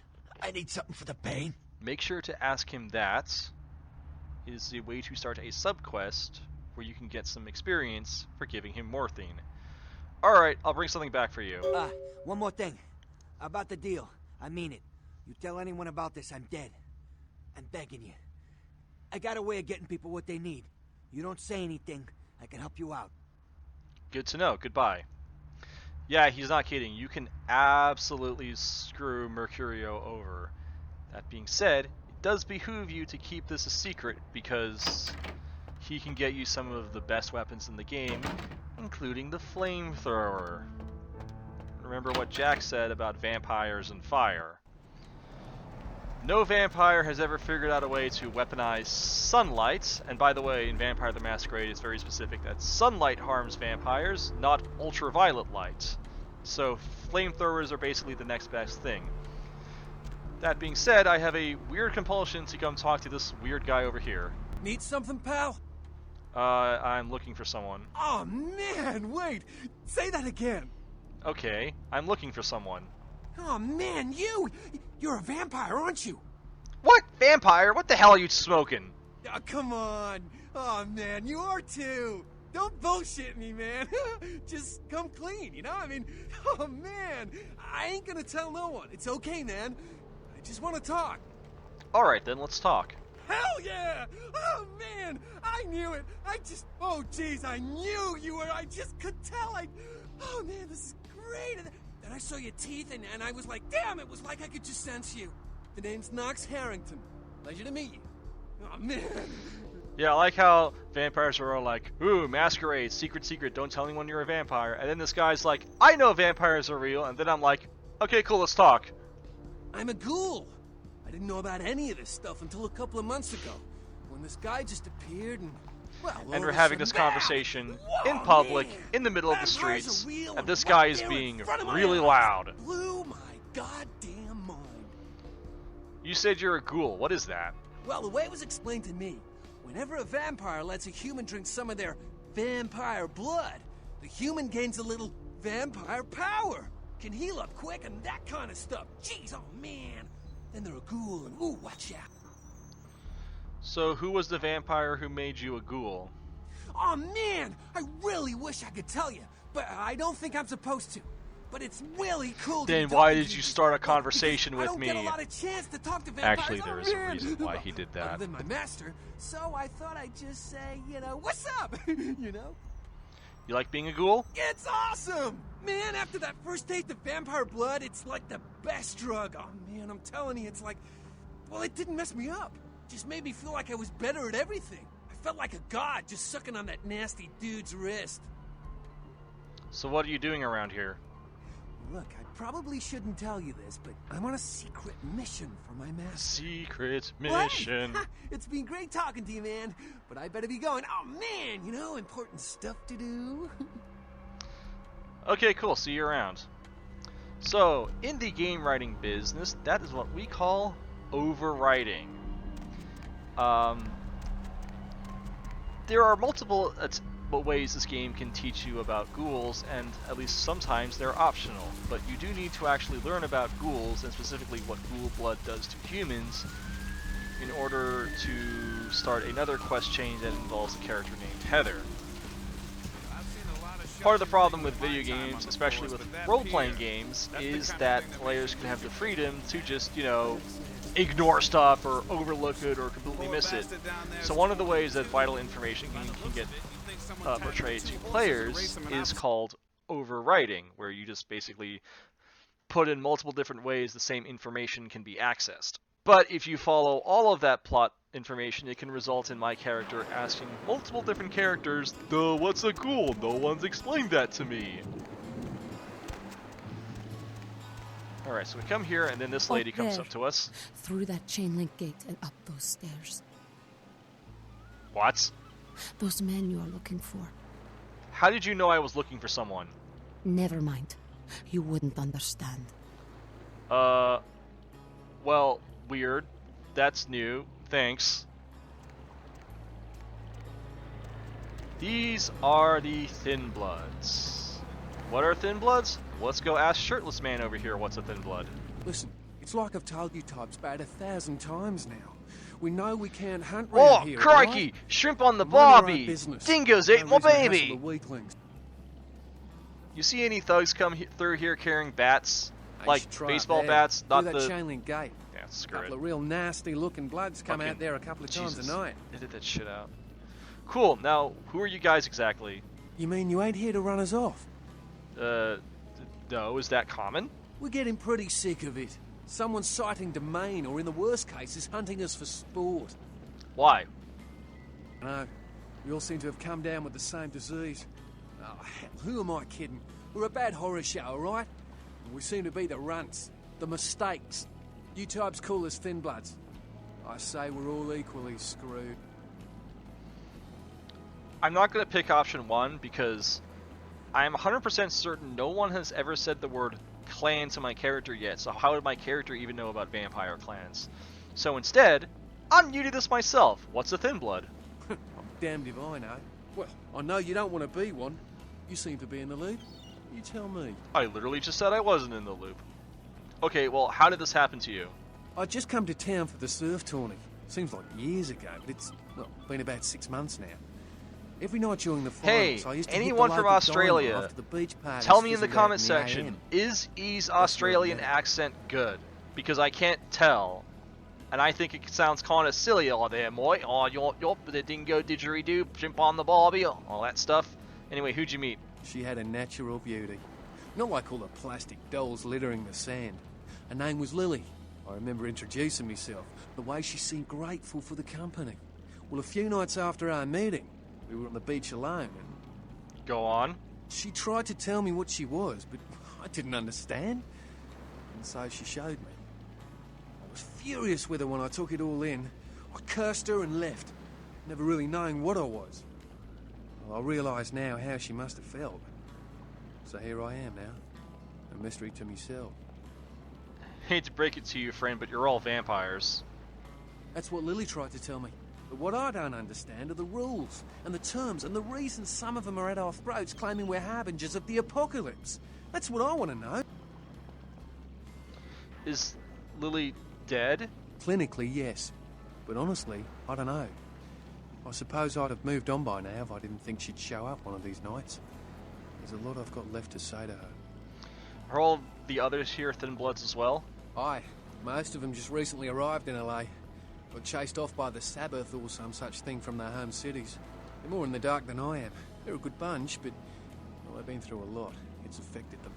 I need something for the pain. Make sure to ask him that. Is the way to start a subquest where you can get some experience for giving him morphine. Alright, I'll bring something back for you. One more thing. About the deal. I mean it. You tell anyone about this, I'm dead. I'm begging you. I got a way of getting people what they need. You don't say anything, I can help you out. Good to know. Goodbye. Yeah, he's not kidding. You can absolutely screw Mercurio over. That being said, it does behoove you to keep this a secret because he can get you some of the best weapons in the game, including the flamethrower. Remember what Jack said about vampires and fire. No vampire has ever figured out a way to weaponize sunlight, and by the way, in Vampire the Masquerade it's very specific that sunlight harms vampires, not ultraviolet light. So flamethrowers are basically the next best thing. That being said, I have a weird compulsion to come talk to this weird guy over here. Need something, pal? I'm looking for someone. Oh man, wait! Say that again! Okay, I'm looking for someone. Oh man, you're a vampire, aren't you? What? Vampire? What the hell are you smoking? Oh, come on. Oh man, you are too. Don't bullshit me, man. Just come clean, you know? I mean, oh man, I ain't gonna tell no one. It's okay, man. I just want to talk. Alright then, let's talk. Hell yeah! Oh man, I knew it. Oh jeez, I knew you were. I just could tell. Oh man, this is great. Then I saw your teeth, and I was like, damn, it was like I could just sense you. The name's Knox Harrington. Pleasure to meet you. Oh, man. Yeah, I like how vampires are all like, ooh, masquerade, secret, don't tell anyone you're a vampire. And then this guy's like, I know vampires are real. And then I'm like, okay, cool, let's talk. I'm a ghoul. I didn't know about any of this stuff until a couple of months ago, when this guy just appeared and... Well, and we're having this conversation in public, in the middle of the streets, and this guy is being really loud. Blew my goddamn mind. You said you're a ghoul. What is that? Well, the way it was explained to me, whenever a vampire lets a human drink some of their vampire blood, the human gains a little vampire power, can heal up quick and that kind of stuff. Jeez, oh man. Then they're a ghoul and ooh, watch out. So who was the vampire who made you a ghoul? Oh man, I really wish I could tell you, but I don't think I'm supposed to. but it's really cool. Then to be why talking did to you you start a because I conversation don't with get a me? lot of chance to talk to vampires. Actually, there is a reason why he did that. Other than my master, so I thought I'd just say, what's up? You like being a ghoul? It's awesome! Man, after that first taste of vampire blood, it's like the best drug. Oh man, I'm telling you, it's like, well, it didn't mess me up. It just made me feel like I was better at everything. I felt like a god just sucking on that nasty dude's wrist. So what are you doing around here? Look, I probably shouldn't tell you this, but I'm on a secret mission for my master. Secret mission. What? It's been great talking to you, man. But I better be going. Oh, man, important stuff to do. Okay, cool. See you around. So, in the game writing business, that is what we call overwriting. There are multiple ways this game can teach you about ghouls, and at least sometimes they're optional. But you do need to actually learn about ghouls, and specifically what ghoul blood does to humans, in order to start another quest chain that involves a character named Heather. Part of the problem with video games, especially with role-playing games, is that players can have the freedom to just, ignore stuff or overlook it or completely miss it. So one of the ways that vital information can get portrayed to players is called overwriting, where you just basically put in multiple different ways the same information can be accessed. But if you follow all of that plot information, it can result in my character asking multiple different characters, what's a ghoul? No one's explained that to me. Alright, so we come here, and then this lady comes up to us. Through that chain link gate and up those stairs. What? Those men you are looking for. How did you know I was looking for someone? Never mind. You wouldn't understand. Well, weird. That's new. Thanks. These are the Thin Bloods. What are Thin Bloods? Let's go ask Shirtless Man over here what's a Thin Blood. Listen, it's like I've told you types about 1,000 times now. We know we can't hunt round here, crikey! right? Shrimp on the Mind your own bobby! business. Dingoes No ate my reason to hassle baby! the weaklings. You see any thugs come through here carrying bats? I Like should try baseball there. bats, not Through that the... chain link gate. Yeah, A screw it. couple of real nasty-looking bloods come out there a couple of times a night. Edit that shit out. Cool, now, who are you guys exactly? You mean you ain't here to run us off? No, is that common? We're getting pretty sick of it. Someone's sighting domain, or in the worst cases, hunting us for sport. Why? No, we all seem to have come down with the same disease. Oh, hell, who am I kidding? We're a bad horror show, alright? We seem to be the runts, the mistakes. You types call us Thin Bloods. I say we're all equally screwed. I'm not going to pick option 1 because I am 100% certain no one has ever said the word clan to my character yet, so how would my character even know about vampire clans? So instead, I'm new to this myself. What's a Thin Blood? I'm damned if I know. Well, I know you don't want to be one. You seem to be in the loop. You tell me. I literally just said I wasn't in the loop. Okay, well, how did this happen to you? I just come to town for the surf tourney. Seems like years ago, but it's, well, been about 6 months now. Every night during the finals, Hey, I used to anyone hit the from local Australia, diner after the beach parties tell me in the fizzled out comment the section, AM. is E's Australian accent good? Because I can't tell. And I think it sounds kind of silly all there, boy. Oh, you're the dingo didgeridoo, shrimp on the barbie, all that stuff. Anyway, who'd you meet? She had a natural beauty. Not like all the plastic dolls littering the sand. Her name was Lily. I remember introducing myself, the way she seemed grateful for the company. Well, a few nights after our meeting, we were on the beach alone, and Go on. she tried to tell me what she was, but I didn't understand. And so she showed me. I was furious with her when I took it all in. I cursed her and left, never really knowing what I was. Well, I realise now how she must have felt. So here I am now, a mystery to myself. Hate to break it to you, friend, but you're all vampires. That's what Lily tried to tell me. But what I don't understand are the rules, and the terms, and the reasons some of them are at our throats claiming we're harbingers of the apocalypse. That's what I want to know. Is Lily dead? Clinically, yes. But honestly, I don't know. I suppose I'd have moved on by now if I didn't think she'd show up one of these nights. There's a lot I've got left to say to her. Are all the others here Thin Bloods as well? Aye, most of them just recently arrived in LA. Got chased off by the Sabbath or some such thing from their home cities. They're more in the dark than I am. They're a good bunch, but well, they've been through a lot. It's affected them.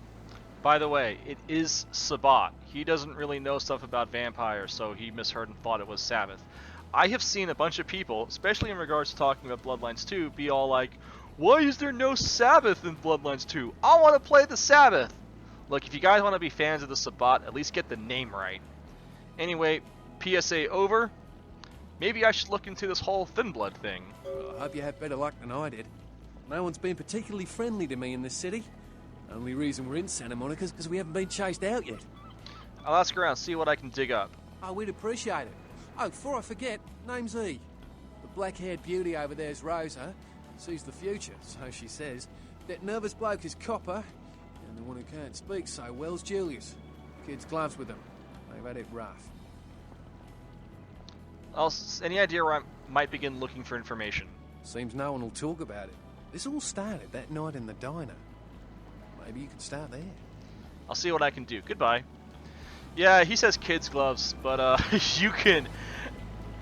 By the way, it is Sabbat. He doesn't really know stuff about vampires, so he misheard and thought it was Sabbath. I have seen a bunch of people, especially in regards to talking about Bloodlines 2, be all like, why is there no Sabbath in Bloodlines 2? I want to play the Sabbath! Look, if you guys want to be fans of the Sabbat, at least get the name right. Anyway, PSA over. Maybe I should look into this whole Thin Blood thing. Well, I hope you have better luck than I did. No one's been particularly friendly to me in this city. Only reason we're in Santa Monica is because we haven't been chased out yet. I'll ask around, see what I can dig up. Oh, we'd appreciate it. Oh, before I forget, name's E. The black-haired beauty over there's Rosa. Sees the future, so she says. That nervous bloke is Copper. And the one who can't speak so well's Julius. Kid's gloves with them. They've had it rough. Any idea where I might begin looking for information? Seems no one will talk about it. This all started that night in the diner. Maybe you could start there. I'll see what I can do. Goodbye. Yeah, he says kids' gloves, but you can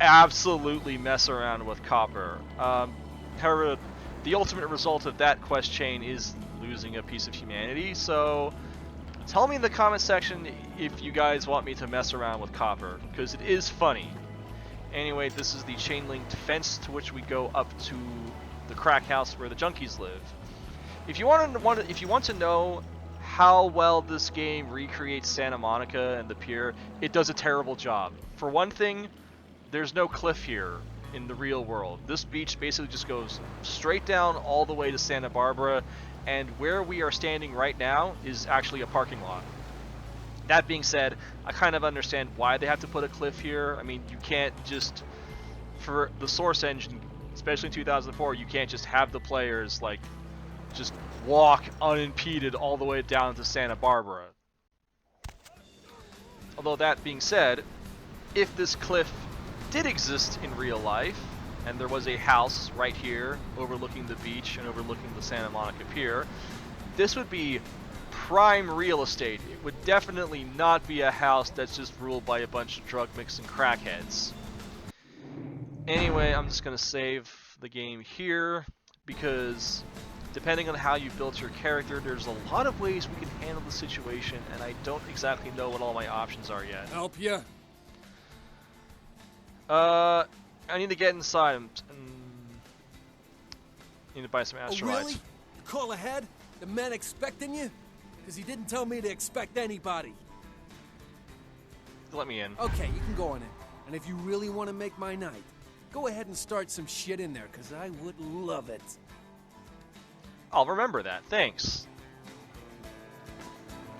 absolutely mess around with Copper. However, the ultimate result of that quest chain is losing a piece of humanity, so tell me in the comment section if you guys want me to mess around with Copper, because it is funny. Anyway, this is the chain-linked fence to which we go up to the crack house where the junkies live. If you want to know how well this game recreates Santa Monica and the pier, it does a terrible job. For one thing, there's no cliff here in the real world. This beach basically just goes straight down all the way to Santa Barbara, and where we are standing right now is actually a parking lot. That being said, I kind of understand why they have to put a cliff here. I mean, you can't just, for the Source engine, especially in 2004, you can't just have the players, like, just walk unimpeded all the way down to Santa Barbara. Although that being said, if this cliff did exist in real life, and there was a house right here overlooking the beach and overlooking the Santa Monica Pier, this would be prime real estate. It would definitely not be a house that's just ruled by a bunch of drug-mixing crackheads. Anyway, I'm just going to save the game here, because depending on how you built your character, there's a lot of ways we can handle the situation, and I don't exactly know what all my options are yet. Help ya? I need to get inside. Need to buy some astrolites. Oh, really? Call ahead? The man expecting you? Because he didn't tell me to expect anybody. Let me in. Okay, you can go on in. And if you really want to make my night, go ahead and start some shit in there, because I would love it. I'll remember that. Thanks.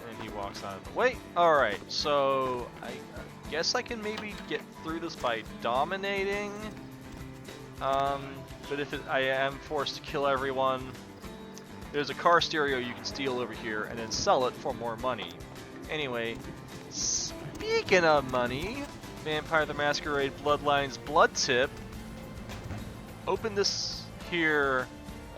And he walks out of the way. Alright, so I guess I can maybe get through this by dominating. But if I am forced to kill everyone, there's a car stereo you can steal over here and then sell it for more money. Anyway, speaking of money, Vampire the Masquerade Bloodlines blood tip. Open this here,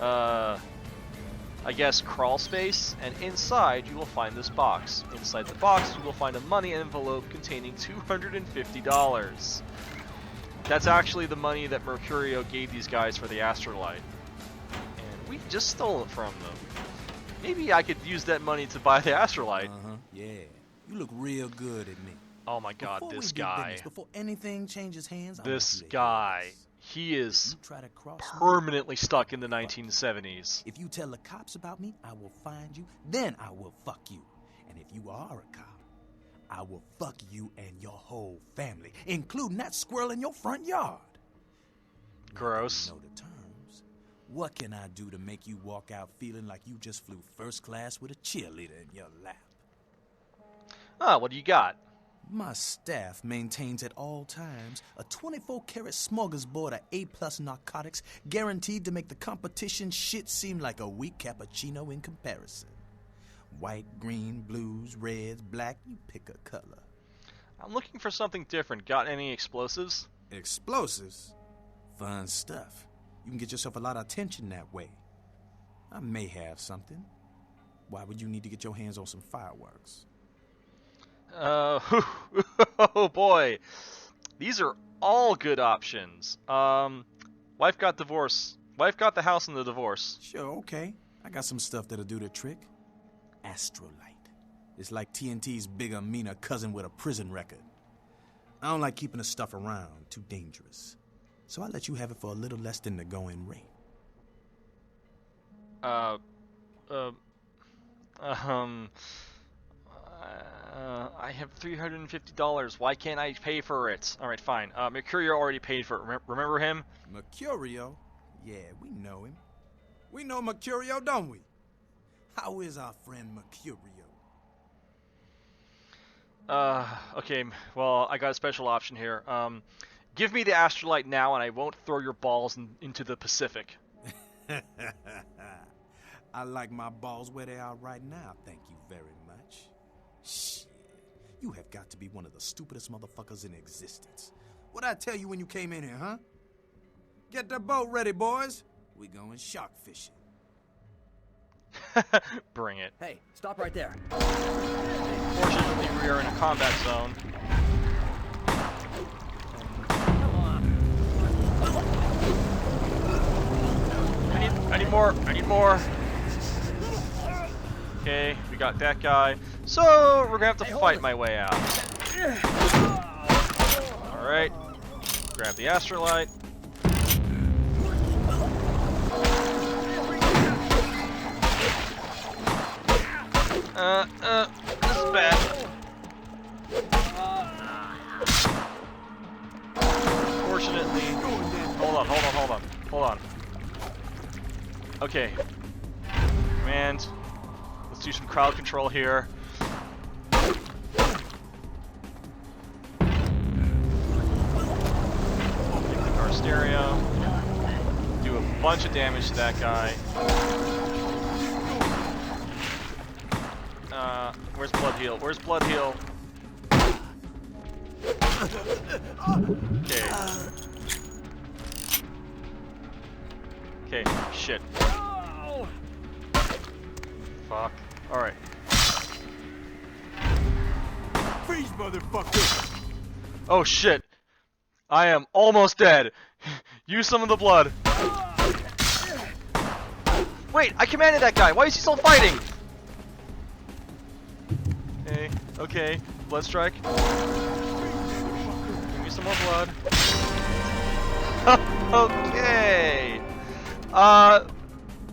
I guess, crawl space, and inside you will find this box. Inside the box you will find a money envelope containing $250. That's actually the money that Mercurio gave these guys for the Astrolite. And we just stole it from them. Maybe I could use that money to buy the Astrolite. Yeah. You look real good at me. Oh my god, Before this we do guy. business, before anything changes hands, This guy. He is permanently stuck in the 1970s. If you tell the cops about me, I will find you, then I will fuck you. And if you are a cop, I will fuck you and your whole family, including that squirrel in your front yard. Gross. Know the terms. What can I do to make you walk out feeling like you just flew first class with a cheerleader in your lap? Ah, what do you got? My staff maintains at all times a 24-karat smorgasbord of A+ narcotics guaranteed to make the competition shit seem like a weak cappuccino in comparison. White, green, blues, reds, black, you pick a color. I'm looking for something different. Got any explosives? Explosives? Fun stuff. You can get yourself a lot of attention that way. I may have something. Why would you need to get your hands on some fireworks? Oh boy. These are all good options. Wife got divorced. Wife got the house in the divorce. Sure, okay. I got some stuff that'll do the trick. Astrolight. It's like TNT's bigger, meaner cousin with a prison record. I don't like keeping the stuff around. Too dangerous. So I let you have it for a little less than the going rate. I have $350. Why can't I pay for it? Alright, fine. Mercurio already paid for it. Remember him? Mercurio? Yeah, we know him. We know Mercurio, don't we? How is our friend Mercurio? Okay, well, I got a special option here. Give me the Astrolite now and I won't throw your balls into the Pacific. I like my balls where they are right now, thank you very much. Shit, you have got to be one of the stupidest motherfuckers in existence. What'd I tell you when you came in here, huh? Get the boat ready, boys. We going shark fishing. Bring it. Hey, stop right there. Fortunately, we are in a combat zone. I need more. I need more. Okay, we got that guy. So we're gonna have to fight my way out. All right. Grab the Astrolite. This is bad. Fortunately, hold on. Okay. Command. Let's do some crowd control here. Take the car stereo. Do a bunch of damage to that guy. Where's Bloodheal? Where's Bloodheal? Okay. Okay, shit. Fuck. Alright. Freeze, motherfucker! Oh shit. I am almost dead. Use some of the blood. Wait, I commanded that guy. Why is he still fighting? Okay, okay. Blood strike. Give me some more blood. Okay.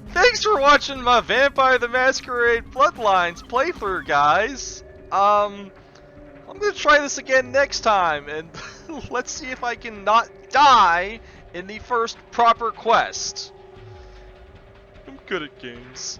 Thanks for watching my Vampire the Masquerade Bloodlines playthrough, guys. I'm gonna try this again next time, and let's see if I can not die in the first proper quest. I'm good at games.